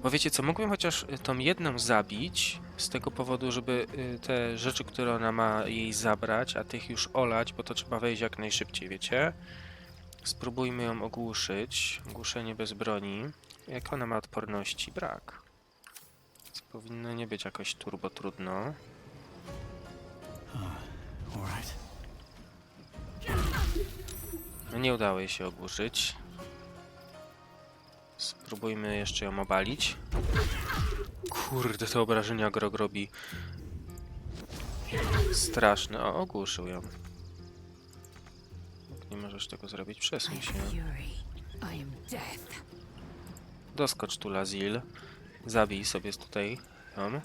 Bo wiecie co, mógłbym chociaż tą jedną zabić, z tego powodu, żeby te rzeczy, które ona ma, jej zabrać, a tych już olać, bo to trzeba wejść jak najszybciej, wiecie? Spróbujmy ją ogłuszyć. Ogłuszenie bez broni. Jak ona ma odporności? Brak. Więc powinno nie być jakoś turbo trudno. No nie udało jej się ogłuszyć. Spróbujmy jeszcze ją obalić. Kurde, te obrażenia Grog robi. Straszne. O, ogłuszył ją. Jak nie możesz tego zrobić, przesuń się. Doskocz tu, Lazil. Zabij sobie tutaj ją.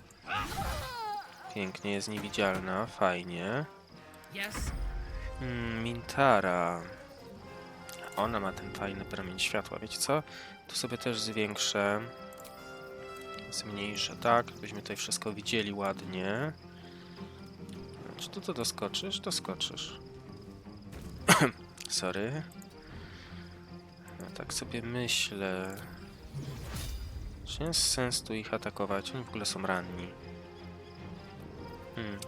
Pięknie, jest niewidzialna, fajnie. Mintara. Ona ma ten fajny promień światła, wiecie co? Tu sobie też zwiększę. Zmniejszę, tak? Byśmy tutaj wszystko widzieli ładnie. Czy tu to doskoczysz? Doskoczysz. Sorry. No, tak sobie myślę. Czy jest sens tu ich atakować? Oni w ogóle są ranni.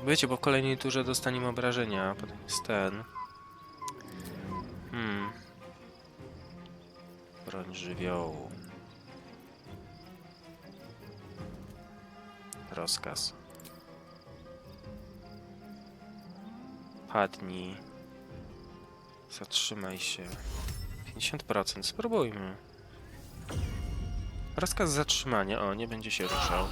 Wiecie, bo w kolejnej turze dostaniemy obrażenia. Potem jest ten. Broń żywiołu. Rozkaz. Padnij. Zatrzymaj się. 50%. Spróbujmy. Rozkaz zatrzymania. O, nie będzie się ruszał.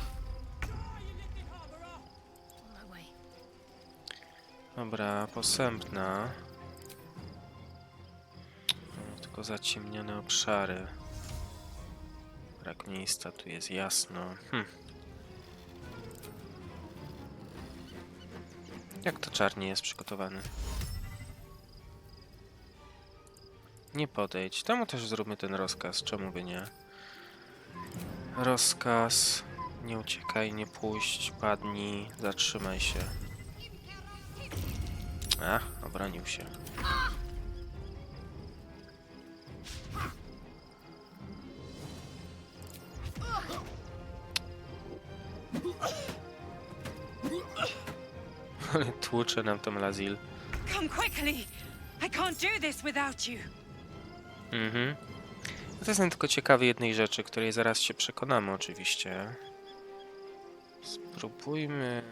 Dobra, posępna. Tylko zaciemnione obszary. Brak miejsca, tu jest jasno. Jak to czarnie jest przygotowany? Nie podejdź. Temu też zróbmy ten rozkaz. Czemu by nie? Rozkaz. Nie uciekaj, nie puść. Padnij. Zatrzymaj się. Obronił się. Ale tłucze nam tą Lazil. Come quickly. I can't do this without you. To jestem tylko ciekawy jednej rzeczy, której zaraz się przekonamy oczywiście. Spróbujmy...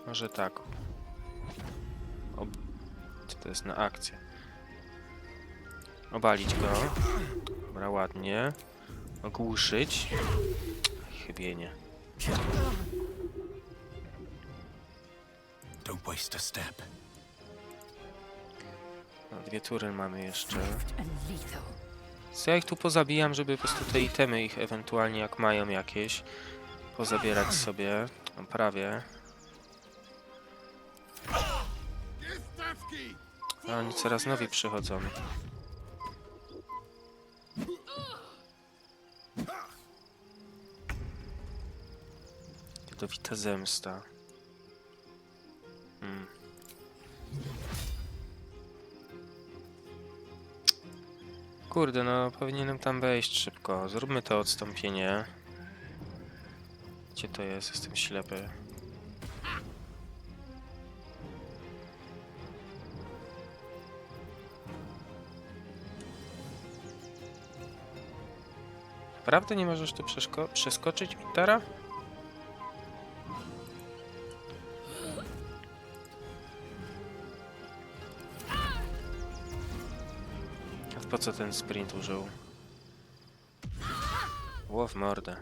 Może tak. Co to jest na akcję? Obalić go. Dobra, ładnie. Ogłuszyć. Chybienie. Don't waste a step. No, 2 tury mamy jeszcze. Co ja ich tu pozabijam, żeby po prostu te itemy ich ewentualnie, jak mają jakieś, pozabierać sobie. No, prawie. A oni coraz nowi przychodzą. Jadowita zemsta. Kurde, no powinienem tam wejść szybko. Zróbmy to odstąpienie. Gdzie to jest? Jestem ślepy. Naprawdę nie możesz tu przeskoczyć, Mitara? A po co ten sprint użył? Ło w mordę.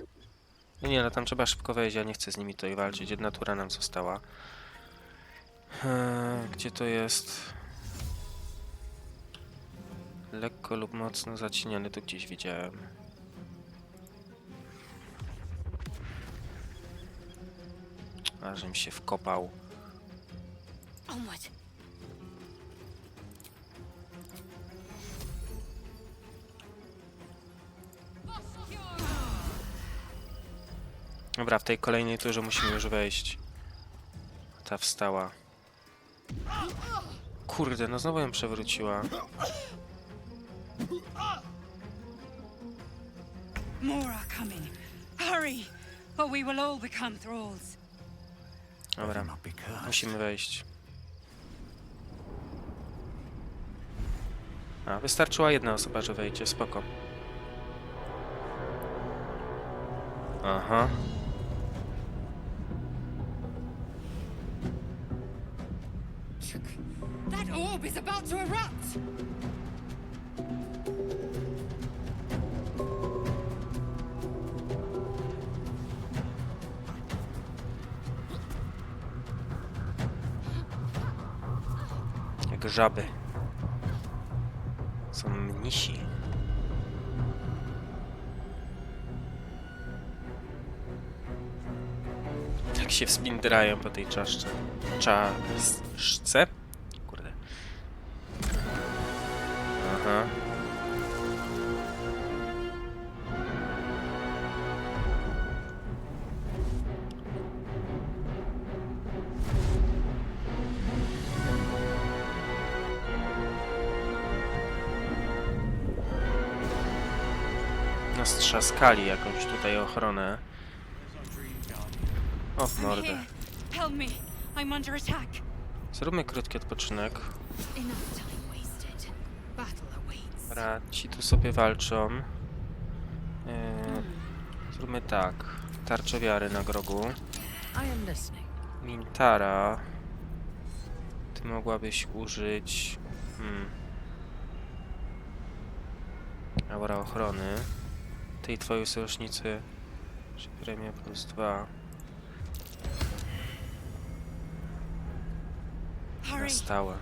No nie, no tam trzeba szybko wejść, ja nie chcę z nimi tutaj walczyć. Jedna tura nam została. Gdzie to jest? Lekko lub mocno zacieniony, tu gdzieś widziałem. Ażem się wkopał. Dobra, w tej kolejnej turze musimy już wejść. Ta wstała. Kurde, no znowu ją przewróciła. More are coming. Hurry, or we will all become thralls. Dobra, musimy wejść. A, wystarczyła jedna osoba, że wejdzie, spoko. Aha. That orb is about to erupt. Jak żaby. Są mnisi. Tak się wspindrają po tej czaszce. Czaszce? Kurde. Aha. Strzaskali jakąś tutaj ochronę. O, w mordę. Help me. I'm under attack. Zróbmy krótki odpoczynek. Dobra, ci tu sobie walczą. Zróbmy tak. Tarczę wiary na grogu. Mintara. Ty mogłabyś użyć... aura ochrony. Tej twojej sojusznicy. Premia +2. Na stałe.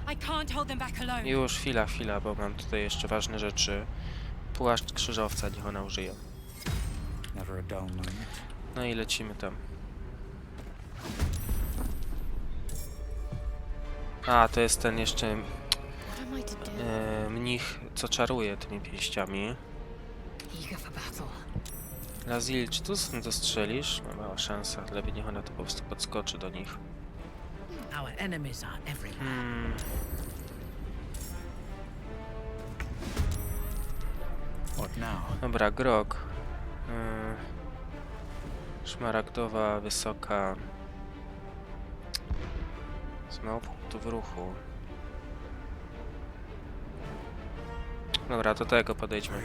Już, chwila, bo mam tutaj jeszcze ważne rzeczy. Płaszcz krzyżowca, niech ona użyje. No i lecimy tam. A, to jest ten jeszcze mnich, co czaruje tymi pięściami. Lazil, czy tu dostrzelisz? Ma mała szansa, lepiej niech ona to po prostu podskoczy do nich. Dobra, grog. Szmaragdowa, wysoka. Z mało punktów ruchu. Dobra, do tego podejdźmy.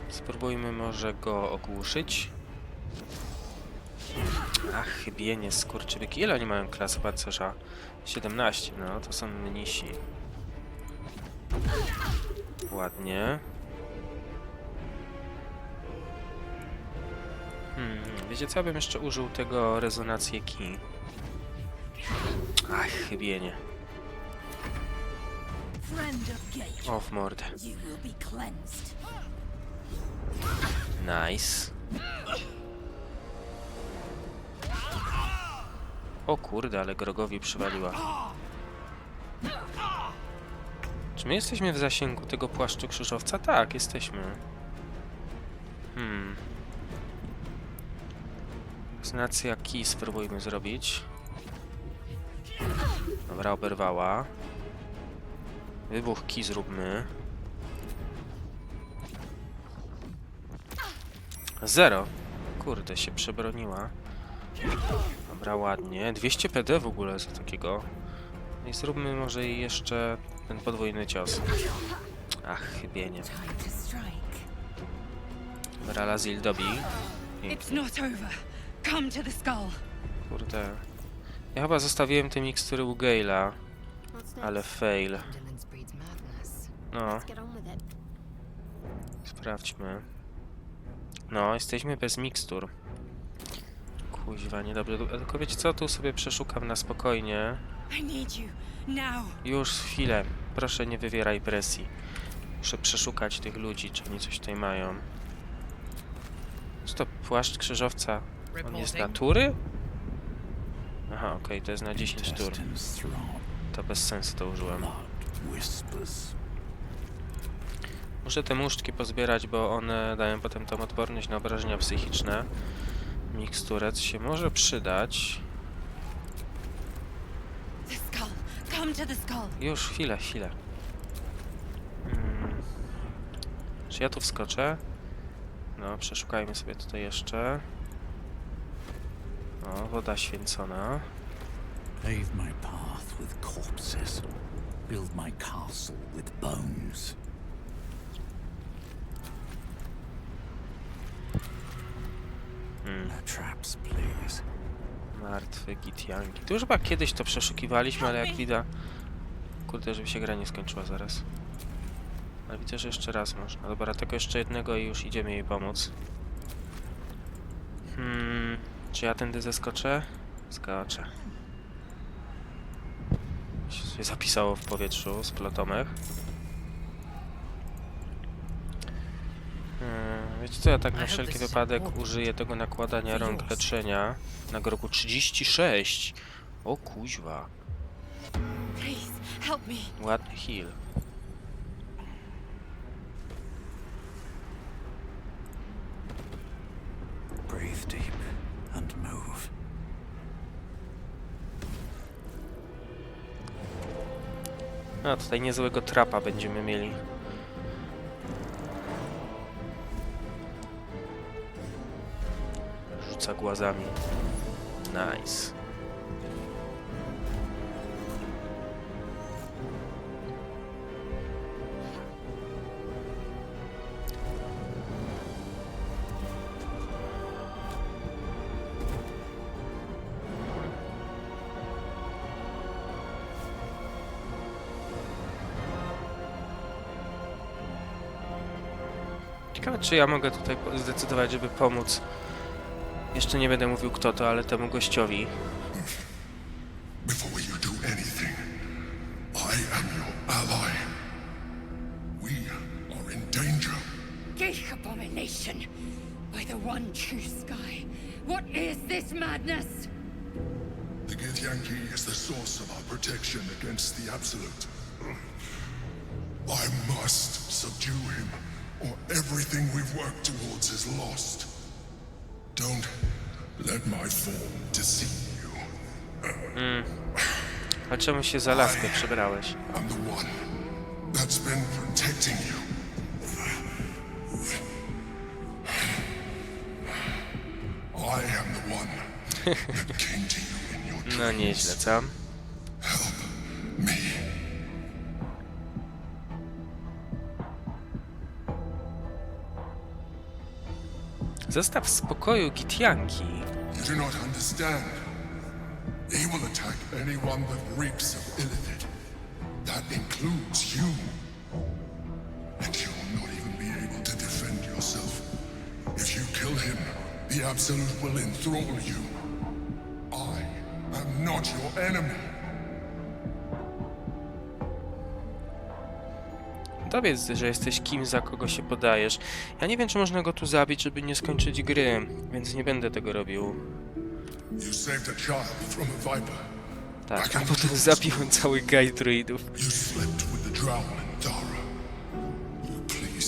Spróbujmy może go ogłuszyć. Ach, chybienie, skurczybyki. Ile oni mają klasy pancerza? 17, no to są mnisi. Ładnie. Wiecie co, ja bym jeszcze użył tego rezonację key. Ach, chybienie. O, w mordę. Nice. O kurde, ale Grogowi przywaliła. Czy my jesteśmy w zasięgu tego płaszczu krzyżowca? Tak, jesteśmy. Rezonacja key spróbujmy zrobić. Dobra, oberwała. Wybuch key zróbmy. 0. Kurde, się przebroniła. Dobra, ładnie. 200 PD w ogóle za takiego. No i zróbmy może jeszcze ten podwójny cios. Ach, chybienie. Ralazil dobi. It's not over. Come to the skull. Kurde. Ja chyba zostawiłem te mikstury u Gale'a, ale fail. No. Sprawdźmy. No, jesteśmy bez mikstur. Kuźwa, niedobrze. Tylko wiecie co? Tu sobie przeszukam na spokojnie. Już chwilę. Proszę, nie wywieraj presji. Muszę przeszukać tych ludzi, czy oni coś tutaj mają. Co to? Płaszcz krzyżowca? On jest z natury? Aha, okej, to jest na 10 tur. To bez sensu to użyłem. Muszę te musztki pozbierać, bo one dają potem tą odporność na obrażenia psychiczne. Miksturec się może przydać. Już, chwilę. Czy ja tu wskoczę? No, przeszukajmy sobie tutaj jeszcze. O, woda święcona. Pave my path with corpses. Build my castle with bones. Traps, please. Martwe gitianki. Tu już chyba kiedyś to przeszukiwaliśmy, ale jak widać... Kurde, żeby się gra nie skończyła zaraz. Ale widzę, że jeszcze raz można. Dobra, tylko jeszcze jednego i już idziemy jej pomóc. Czy ja tędy zeskoczę? Skaczę. Się zapisało w powietrzu z plotomech. Wiecie co, ja tak na wszelki wypadek użyję tego nakładania rąk leczenia na roku 36. O kuźwa. Ładny heal. Breathe deep and move. A tutaj niezłego trapa będziemy mieli. Rzuca głazami. Nice. Ciekawe, czy ja mogę tutaj zdecydować, żeby pomóc. Jeszcze nie będę mówił kto to, ale temu gościowi. Before you do anything, I am your ally. We are in danger. Geich abomination! By the one true sky, what is this madness? The Githyanki is the source of our protection against the Absolute. I must subdue him, or everything we've worked towards is lost. Don't let my form deceive you. A czemu się za laskę przebrałeś? I'm the one that's been protecting you. I am the one that came to you in your dreams. No nieźle, co? Help me. Zostaw w spokoju Githyanki. You do not understand. He will attack anyone that reeks of Illithid. That includes you. And you will not even be able to defend yourself. If you kill him, the Absolute will enthrall you. I am not your enemy. Dowiedz, że jesteś kim, za kogo się podajesz. Ja nie wiem, czy można go tu zabić, żeby nie skończyć gry, więc nie będę tego robił. You saved a child from a viper. Tak, a potem zabiłem cały gaj druidów. You slept with the drowned Dara.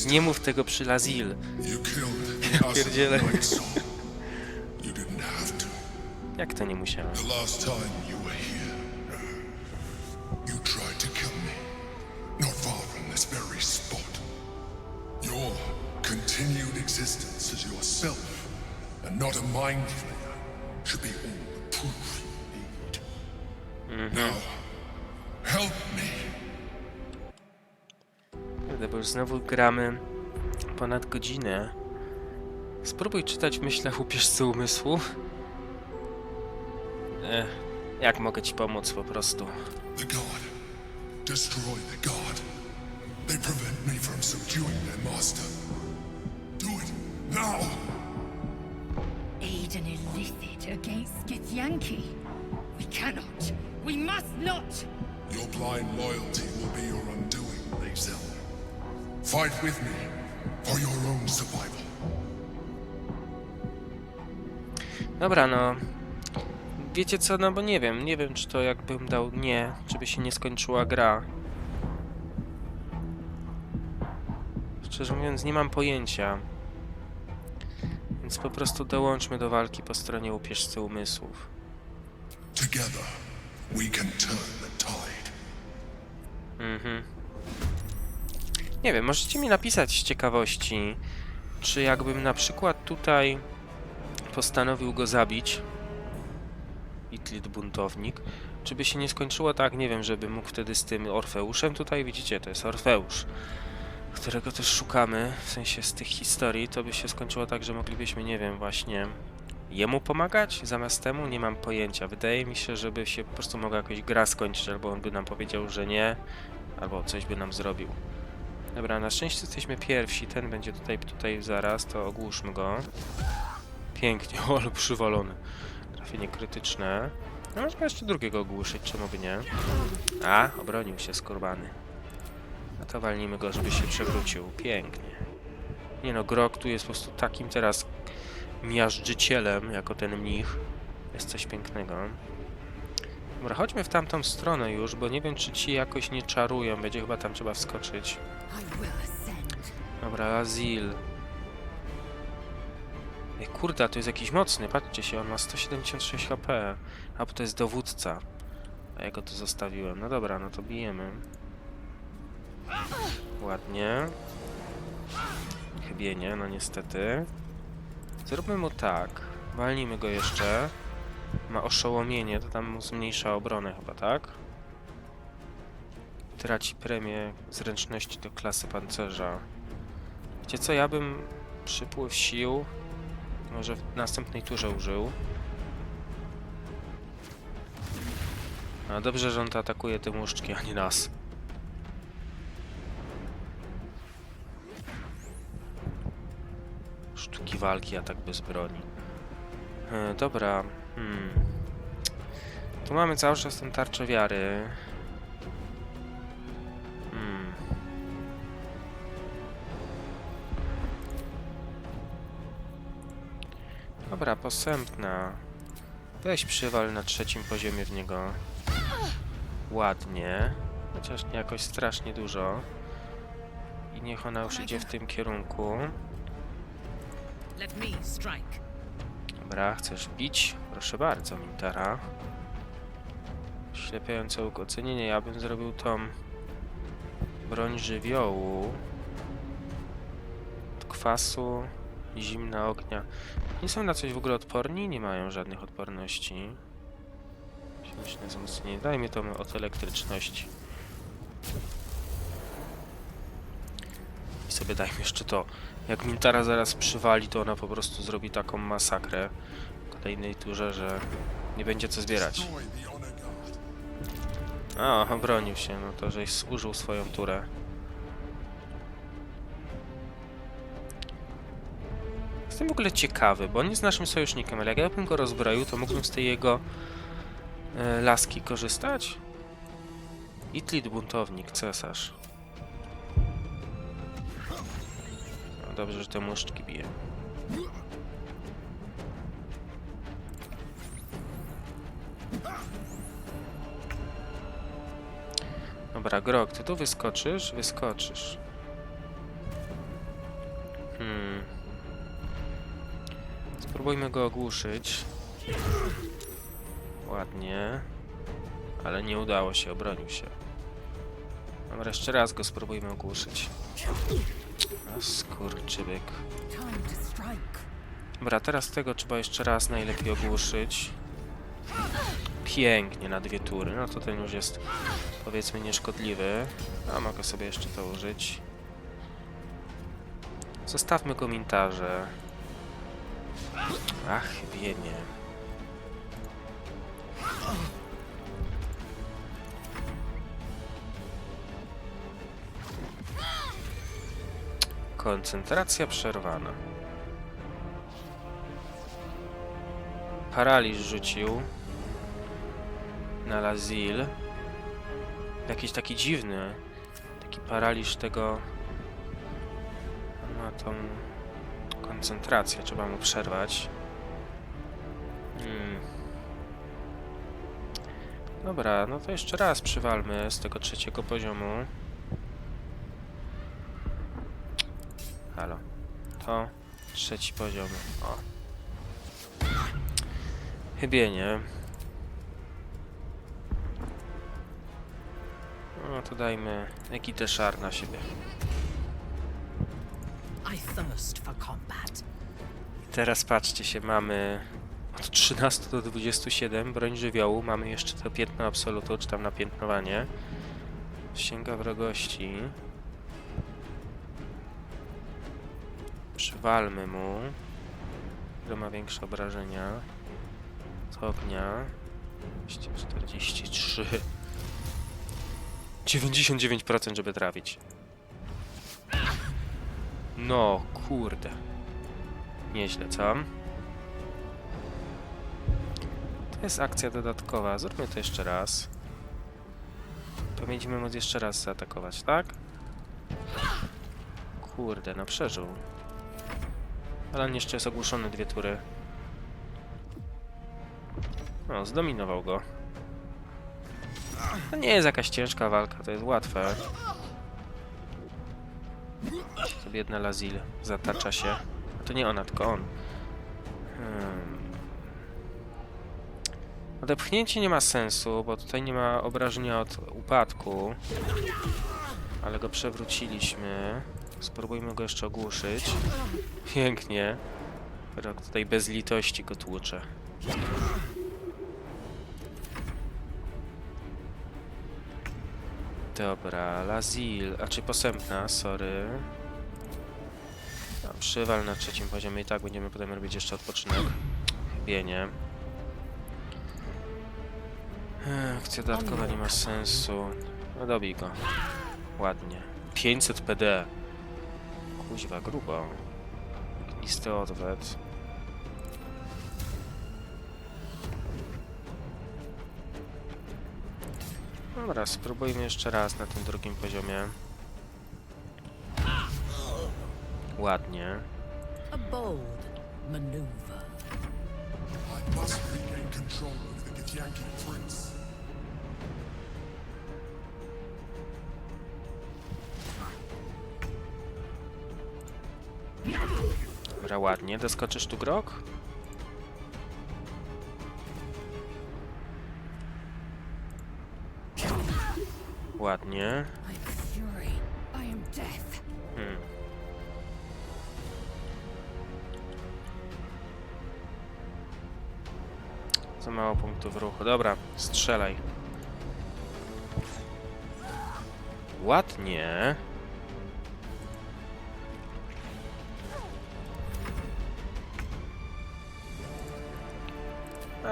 Nie mów tego przy Lazil. You killed the Pierdziele. Soul. You didn't have to. Jak to nie musiałem? The last time you were here, you tried to kill me. Not far from this very spot. Your continued existence as yourself, and not a mind flayer, should be all the proof you need. Now, help me. Bo już znowu gramy ponad godzinę. Spróbuj czytać w myślach upieszcy umysłu. Jak mogę ci pomóc po prostu? The god. Destroy the god. They prevent me from subduing their master. Do it now! Aid an illithid against Githyanki. We cannot. We must not! Your blind loyalty will be your undoing, Lae'zel. Fight with me for your own survival. Dobra, no. Wiecie co, no bo nie wiem czy to jakbym dał nie, czy by się nie skończyła gra. Szczerze mówiąc, nie mam pojęcia. Więc po prostu dołączmy do walki po stronie upieszcy umysłów. Together we can turn the tide. Nie wiem, możecie mi napisać z ciekawości, czy jakbym na przykład tutaj postanowił go zabić, Itlid buntownik, czy by się nie skończyło tak, nie wiem, żeby mógł wtedy z tym Orfeuszem, tutaj widzicie, to jest Orfeusz, którego też szukamy, w sensie z tych historii, to by się skończyło tak, że moglibyśmy, nie wiem, właśnie jemu pomagać zamiast temu, nie mam pojęcia. Wydaje mi się, żeby się po prostu mogła jakoś gra skończyć, albo on by nam powiedział, że nie, albo coś by nam zrobił. Dobra, na szczęście jesteśmy pierwsi, ten będzie tutaj zaraz, to ogłuszmy go. Pięknie, ale przywalony. Trafienie krytyczne. No, można jeszcze drugiego ogłuszyć, czemu by nie? A, obronił się skurbany. No to walnijmy go, żeby się przewrócił. Pięknie. Nie no, Grok tu jest po prostu takim teraz miażdżycielem, jako ten mnich. Jest coś pięknego. Dobra, chodźmy w tamtą stronę już, bo nie wiem, czy ci jakoś nie czarują. Będzie chyba tam trzeba wskoczyć. Dobra, Azil. Ej, kurde, to jest jakiś mocny, patrzcie się, on ma 176 HP. A, bo to jest dowódca. A ja go tu zostawiłem. No dobra, no to bijemy. Ładnie. Chybienie, no niestety. Zróbmy mu tak. Walnijmy go jeszcze. Ma oszołomienie, to tam mu zmniejsza obronę chyba, tak? Traci premię zręczności do klasy pancerza. Wiecie co, ja bym przypływ sił może w następnej turze użył. A dobrze, że on to atakuje tym łuszczki, a nie nas. Sztuki walki, atak bez broni. Dobra. Tu mamy cały czas tę tarczę wiary. Dobra, posępna. Weź przywal na 3. poziomie w niego. Ładnie. Chociaż nie jakoś strasznie dużo. I niech ona już idzie w tym kierunku. Dobra, chcesz bić? Proszę bardzo, Mintara. Ślepiające ocenienie. Ja bym zrobił tą broń żywiołu. Od kwasu. Zimna ognia. Nie są na coś w ogóle odporni? Nie mają żadnych odporności. Chemiczne wzmocnienie. Daj mi to od elektryczności. I sobie dajmy jeszcze to. Jak Mintara zaraz przywali, to ona po prostu zrobi taką masakrę w kolejnej turze, że nie będzie co zbierać. A, obronił się. No to, żeś użył swoją turę. Jestem w ogóle ciekawy, bo on jest naszym sojusznikiem, ale jak ja bym go rozbroił, to mógłbym z tej jego laski korzystać? Itlid buntownik, cesarz. No dobrze, że te muszczki biję. Dobra, Grok, ty tu wyskoczysz? Wyskoczysz. Spróbujmy go ogłuszyć. Ładnie. Ale nie udało się, obronił się. Dobra, jeszcze raz go spróbujmy ogłuszyć. A skurczybyk. Dobra, teraz tego trzeba jeszcze raz najlepiej ogłuszyć. Pięknie, na 2 tury. No to ten już jest, powiedzmy, nieszkodliwy. A mogę sobie jeszcze to użyć. Zostawmy go Mintarze. Ach, wienie. Koncentracja przerwana. Paraliż rzucił na Lazil. Jakiś taki dziwny. Taki paraliż tego... Ma tą koncentrację. Trzeba mu przerwać. Dobra, no to jeszcze raz przywalmy z tego 3. poziomu. Halo. To 3. poziom. O. Chybienie. No to dajmy ekitę szar na siebie. I thirst for combat. I teraz patrzcie się, mamy od 13 do 27 broń żywiołu, mamy jeszcze to piętno absolutu, czy tam napiętnowanie. Sięga wrogości. Przywalmy mu. Kto ma większe obrażenia? Z ognia. 243. 99%, żeby trafić. No, kurde. Nieźle, co? To jest akcja dodatkowa. Zróbmy to jeszcze raz. Powinniśmy móc jeszcze raz zaatakować, tak? Kurde, no przeżył. Ale on jeszcze jest ogłuszony 2 tury. No, zdominował go. To nie jest jakaś ciężka walka, to jest łatwe. To biedna Lazil zatacza się. A to nie ona, tylko on. Odepchnięcie nie ma sensu, bo tutaj nie ma obrażenia od upadku. Ale go przewróciliśmy. Spróbujmy go jeszcze ogłuszyć. Pięknie. Rok tutaj bez litości go tłucze. Dobra, Lazil, a czy posępna, sorry. No, przywal na 3. poziomie i tak będziemy potem robić jeszcze odpoczynek. Chybienie. Akcja dodatkowa nie ma sensu. No dobij go. Ładnie. 500 PD. Kuźwa, grubo. Ognisty odwet. Dobra, spróbujmy jeszcze raz na tym 2. poziomie. Ładnie. A bold maneuver. I must regain control of the Githyanki prince. Dobra, ładnie. Doskoczysz tu, Grok? Ładnie. Za mało punktów ruchu. Dobra, strzelaj. Ładnie.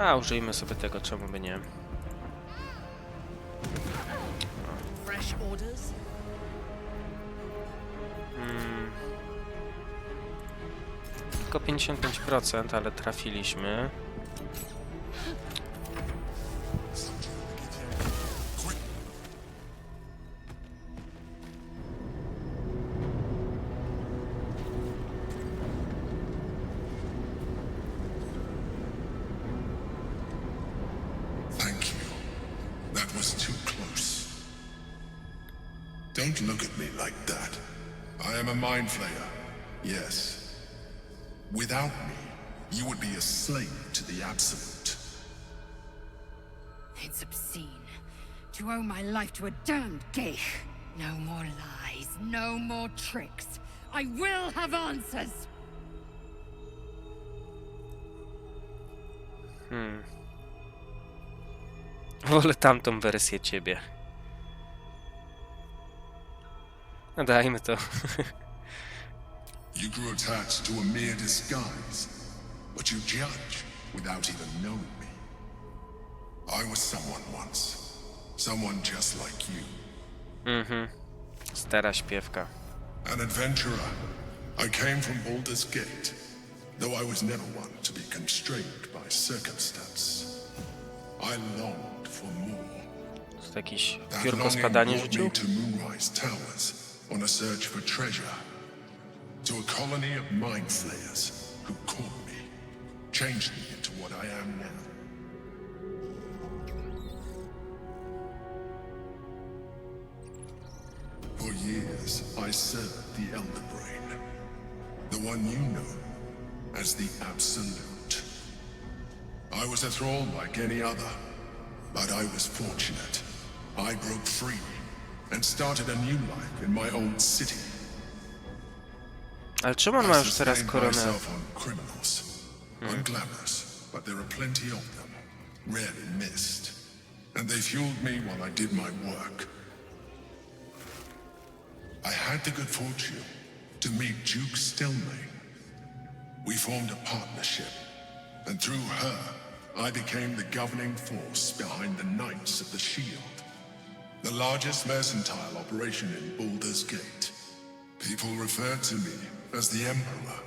A, użyjmy sobie tego, czemu by nie. Fresh orders? Tylko 55%, ale trafiliśmy. Don't look at me like that. I am a mind flayer, yes. Without me, you would be a slave to the Absolute. It's obscene. To owe my life to a damned geich. No more lies, no more tricks. I will have answers! Wolę tamtą wersję ciebie. No dajmy to. You grew attached to a mere disguise. but you judge without even knowing me. I was someone once. Someone just like you. Stara śpiewka. An adventurer. I came from Baldur's Gate, though I was never one to be constrained by circumstance. I longed for more. To jakieś That piórko longing spadanie brought rzucił? me to Moonrise Towers on a search for treasure. To a colony of mind flayers who caught me, changed me into what I am now. For years, I served the Elder Brain, the one you know as the Absolute. I was a thrall like any other, but I was fortunate. I broke free and started a new life in my old city. Ale czemu on ma już teraz sustained koronę? myself on criminals, unglamorous, but there are plenty of them, rarely missed, and they fueled me while I did my work. I had the good fortune to meet Duke Stelmane. We formed a partnership, and through her, I became the governing force behind the Knights of the Shield, the largest mercantile operation in Baldur's Gate. People referred to me as the Emperor.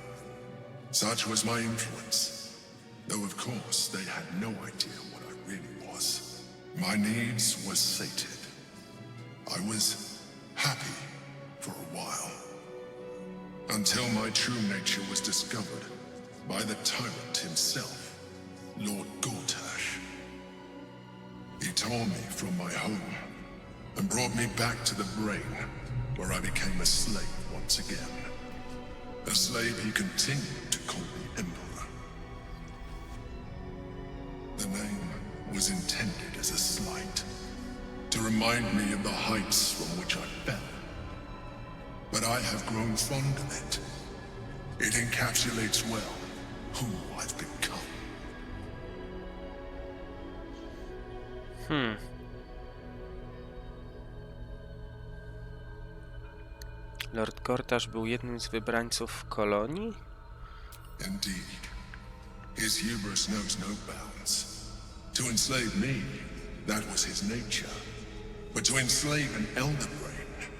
Such was my influence, though of course they had no idea what I really was. My needs were sated. I was happy for a while, until my true nature was discovered by the tyrant himself, Lord Gortash. He tore me from my home and brought me back to the Brain, where I became a slave once again. A slave he continued to call the Emperor. The name was intended as a slight, to remind me of the heights from which I fell. But I have grown fond of it. It encapsulates well who I've become. Lord Gortash był jednym z wybrańców kolonii? Indeed. His hubris knows no bounds. To enslave me, that was his nature. But to enslave an Elder Brain,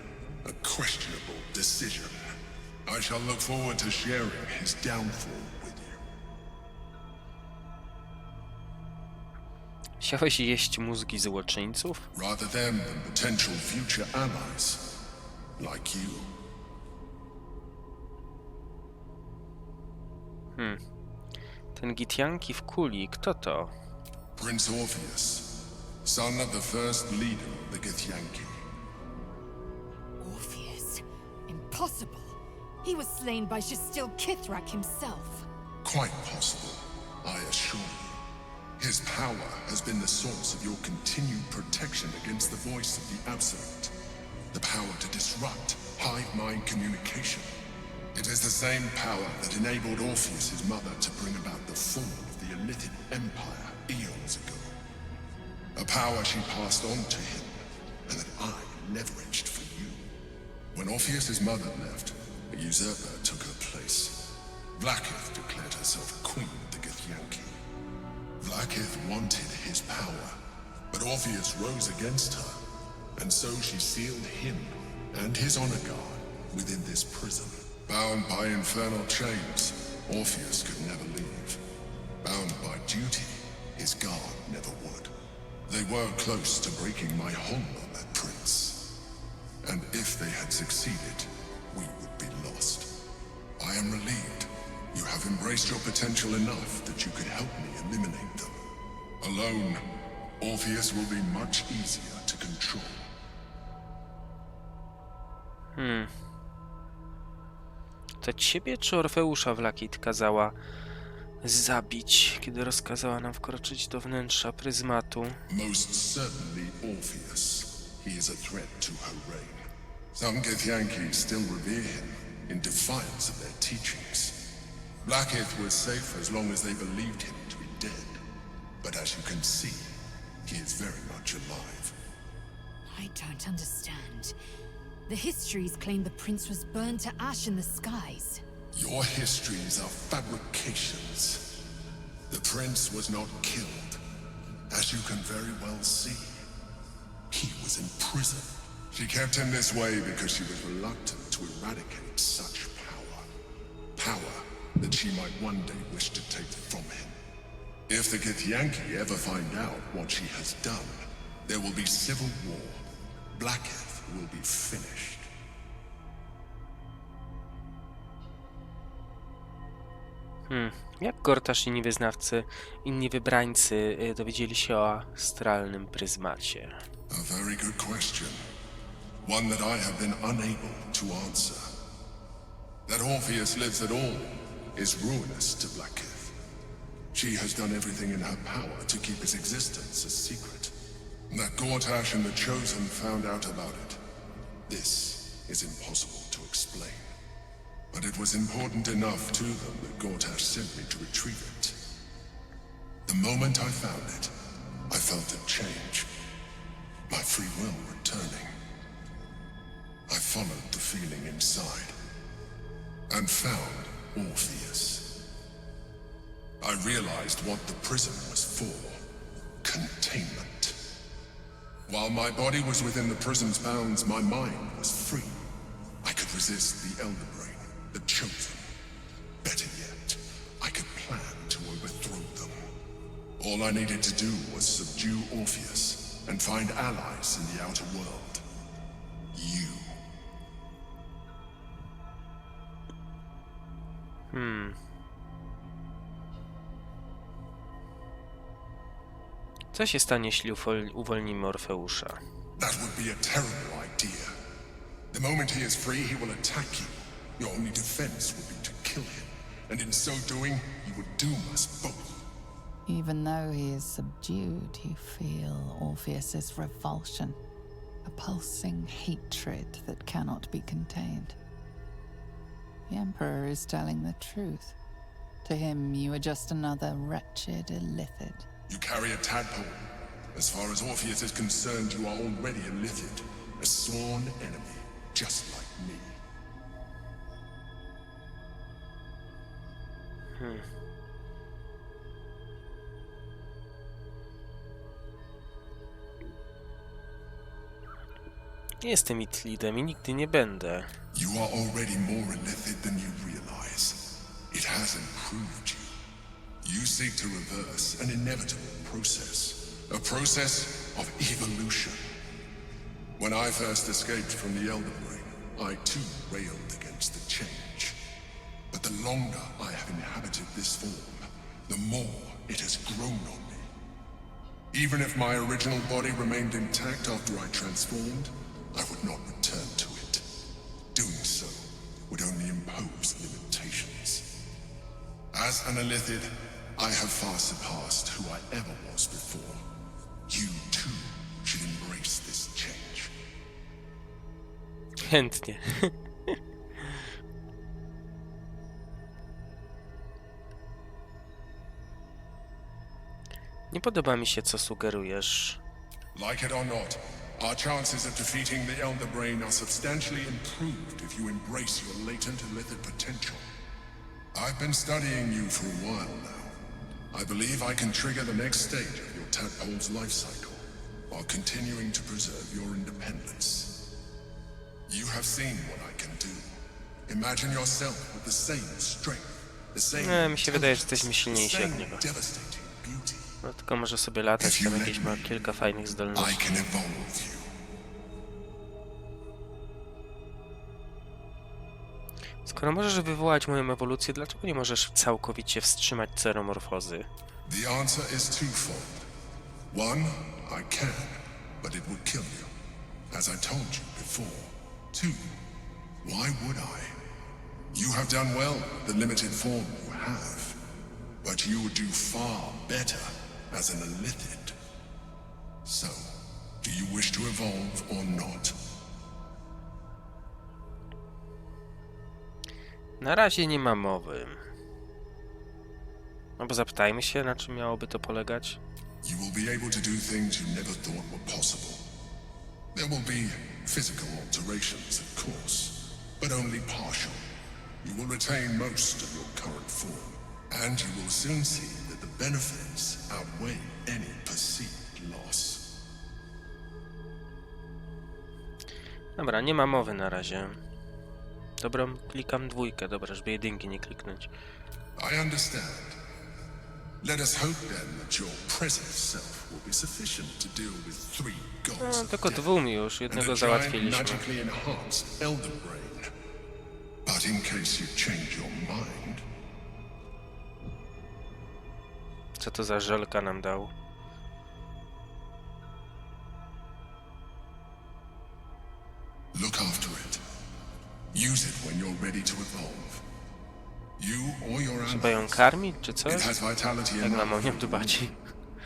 a questionable decision. I shall look forward to sharing his downfall with you. Chciałeś jeść mózgi złoczyńców? Rather them than potential future allies, like you. Ten Githyanki w kuli, kto to? Prince Orpheus, son of the first leader of the Githyanki. Orpheus? Impossible. He was slain by Shastil Kithrak himself. Quite possible, I assure you. His power has been the source of your continued protection against the voice of the Absolute. The power to disrupt hive mind communication. It is the same power that enabled Orpheus's mother to bring about the fall of the Illithid Empire eons ago. A power she passed on to him, and that I leveraged for you. When Orpheus's mother left, a usurper took her place. Vlaakith declared herself queen of the Githyanki. Vlaakith wanted his power, but Orpheus rose against her, and so she sealed him and his honor guard within this prison. Bound by infernal chains, Orpheus could never leave. Bound by duty, his guard never would. They were close to breaking my hold on that prince. And if they had succeeded, we would be lost. I am relieved. You have embraced your potential enough that you could help me eliminate them. Alone, Orpheus will be much easier to control. To ciebie czy Orfeusza Vlaakith kazała zabić, kiedy rozkazała nam wkroczyć do wnętrza pryzmatu? Most certainly Orpheus. He is a threat to her reign. Some Githyanki still revere him in defiance of their teachings. Vlaakith was safe as long as they believed him to be dead. But as you can see, he is very much alive. I don't understand. The histories claim the prince was burned to ash in the skies. Your histories are fabrications. The prince was not killed. As you can very well see, he was in prison. She kept him this way because she was reluctant to eradicate such power. Power that she might one day wish to take from him. If the Githyanki ever find out what she has done, there will be civil war. Blackheath will be finished. Jak Gortasz i inni wybrańcy dowiedzieli się o astralnym pryzmacie? A very good question. One that I have been unable to answer. That Orpheus lives at all is ruinous to Blackheath. She has done everything in her power to keep his existence a secret. That Gortash and the Chosen found out about it. This is impossible to explain. But it was important enough to them that Gortash sent me to retrieve it. The moment I found it, I felt a change. My free will returning. I followed the feeling inside and found Orpheus. I realized what the prison was for. Containment. While my body was within the prison's bounds, my mind was free. I could resist the Elder Brain, the Chosen. Better yet, I could plan to overthrow them. All I needed to do was subdue Orpheus and find allies in the outer world. You. Co się stanie, jeśli uwolnimy Orfeusza? That would be a terrible idea. The moment he is free, he will attack you. Your only defense would be to kill him, and in so doing, he would doom us both. Even though he is subdued, you feel Orpheus's revulsion, a pulsing hatred that cannot be contained. The Emperor is telling the truth. To him, you are just another wretched illithid. You carry a tadpole. As far as Orpheus is concerned, you are already a Lithid, a sworn enemy, just like me. Nie jestem Itlidem i nigdy nie będę. You are already more a Lithid than you realize. It has improved you. You seek to reverse an inevitable process. A process of evolution. When I first escaped from the Elder Brain, I too railed against the change. But the longer I have inhabited this form, the more it has grown on me. Even if my original body remained intact after I transformed, I would not return to it. Doing so would only impose limitations. As an Illithid, I have far surpassed who I ever was before. You too should embrace this change. Chętnie. Nie podoba mi się, co sugerujesz. Like it or not, our chances of defeating the Elder Brain are substantially improved if you embrace your latent Illithid potential. I've been studying you for a while now. I believe I can trigger the next stage of your tadpole's life cycle, while continuing to preserve your independence. You have seen what I can do. Imagine yourself with the same strength, the same Mi się wydaje, że jesteśmy silniejsi od niego. No tylko może sobie latać, tam jakieś ma kilka fajnych zdolności. Skoro możesz wywołać moją ewolucję, dlaczego nie możesz całkowicie wstrzymać ceromorfozy? The answer is twofold. One, I can, but it would kill you, as I told you before. Two, why would I? You have done well with the limited form you have, but you would do far better as an Illithid. So, do you wish to evolve or not? Na razie nie ma mowy. No bo zapytajmy się, na czym miałoby to polegać. You will be able to do things you never thought were possible. There will be physical alterations, of course, but only partial. You will retain most of your current form, and you will soon see that that the benefits outweigh any perceived loss. Dobra, nie ma mowy na razie. Dobra, klikam dwójkę, dobra, żeby jedynki nie kliknąć. I understand. Let us hope then that your present self will be sufficient to deal with 3 gods No, of tylko death dwóm już, and a jednego giant załatwiliśmy. magically enhanced elder brain. But in case you change your mind, Co to za żelka nam dał? look after it. Use it when you're ready to evolve. You or your Trzeba ją allies. karmić, czy coś? It has vitality Jak mam o enough, nią dbać?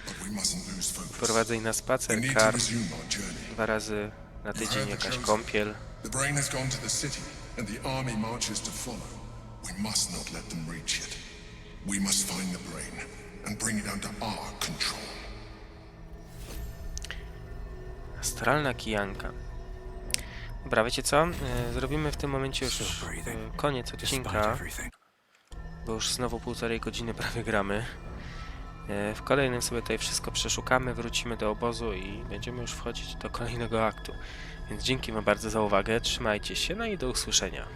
but we mustn't lose focus. Prowadzę jej na We spacer, need to karm, resume our journey. 2 razy na tydzień jakaś kąpiel. The brain has gone to the city, and the army marches to follow. We must not let them reach it. We must find the brain and bring it under our control. Astralna kijanka. Dobra, wiecie co? Zrobimy w tym momencie już koniec odcinka, bo już znowu 1,5 godziny prawie gramy. W kolejnym sobie tutaj wszystko przeszukamy, wrócimy do obozu i będziemy już wchodzić do kolejnego aktu. Więc dzięki wam bardzo za uwagę, trzymajcie się, no i do usłyszenia.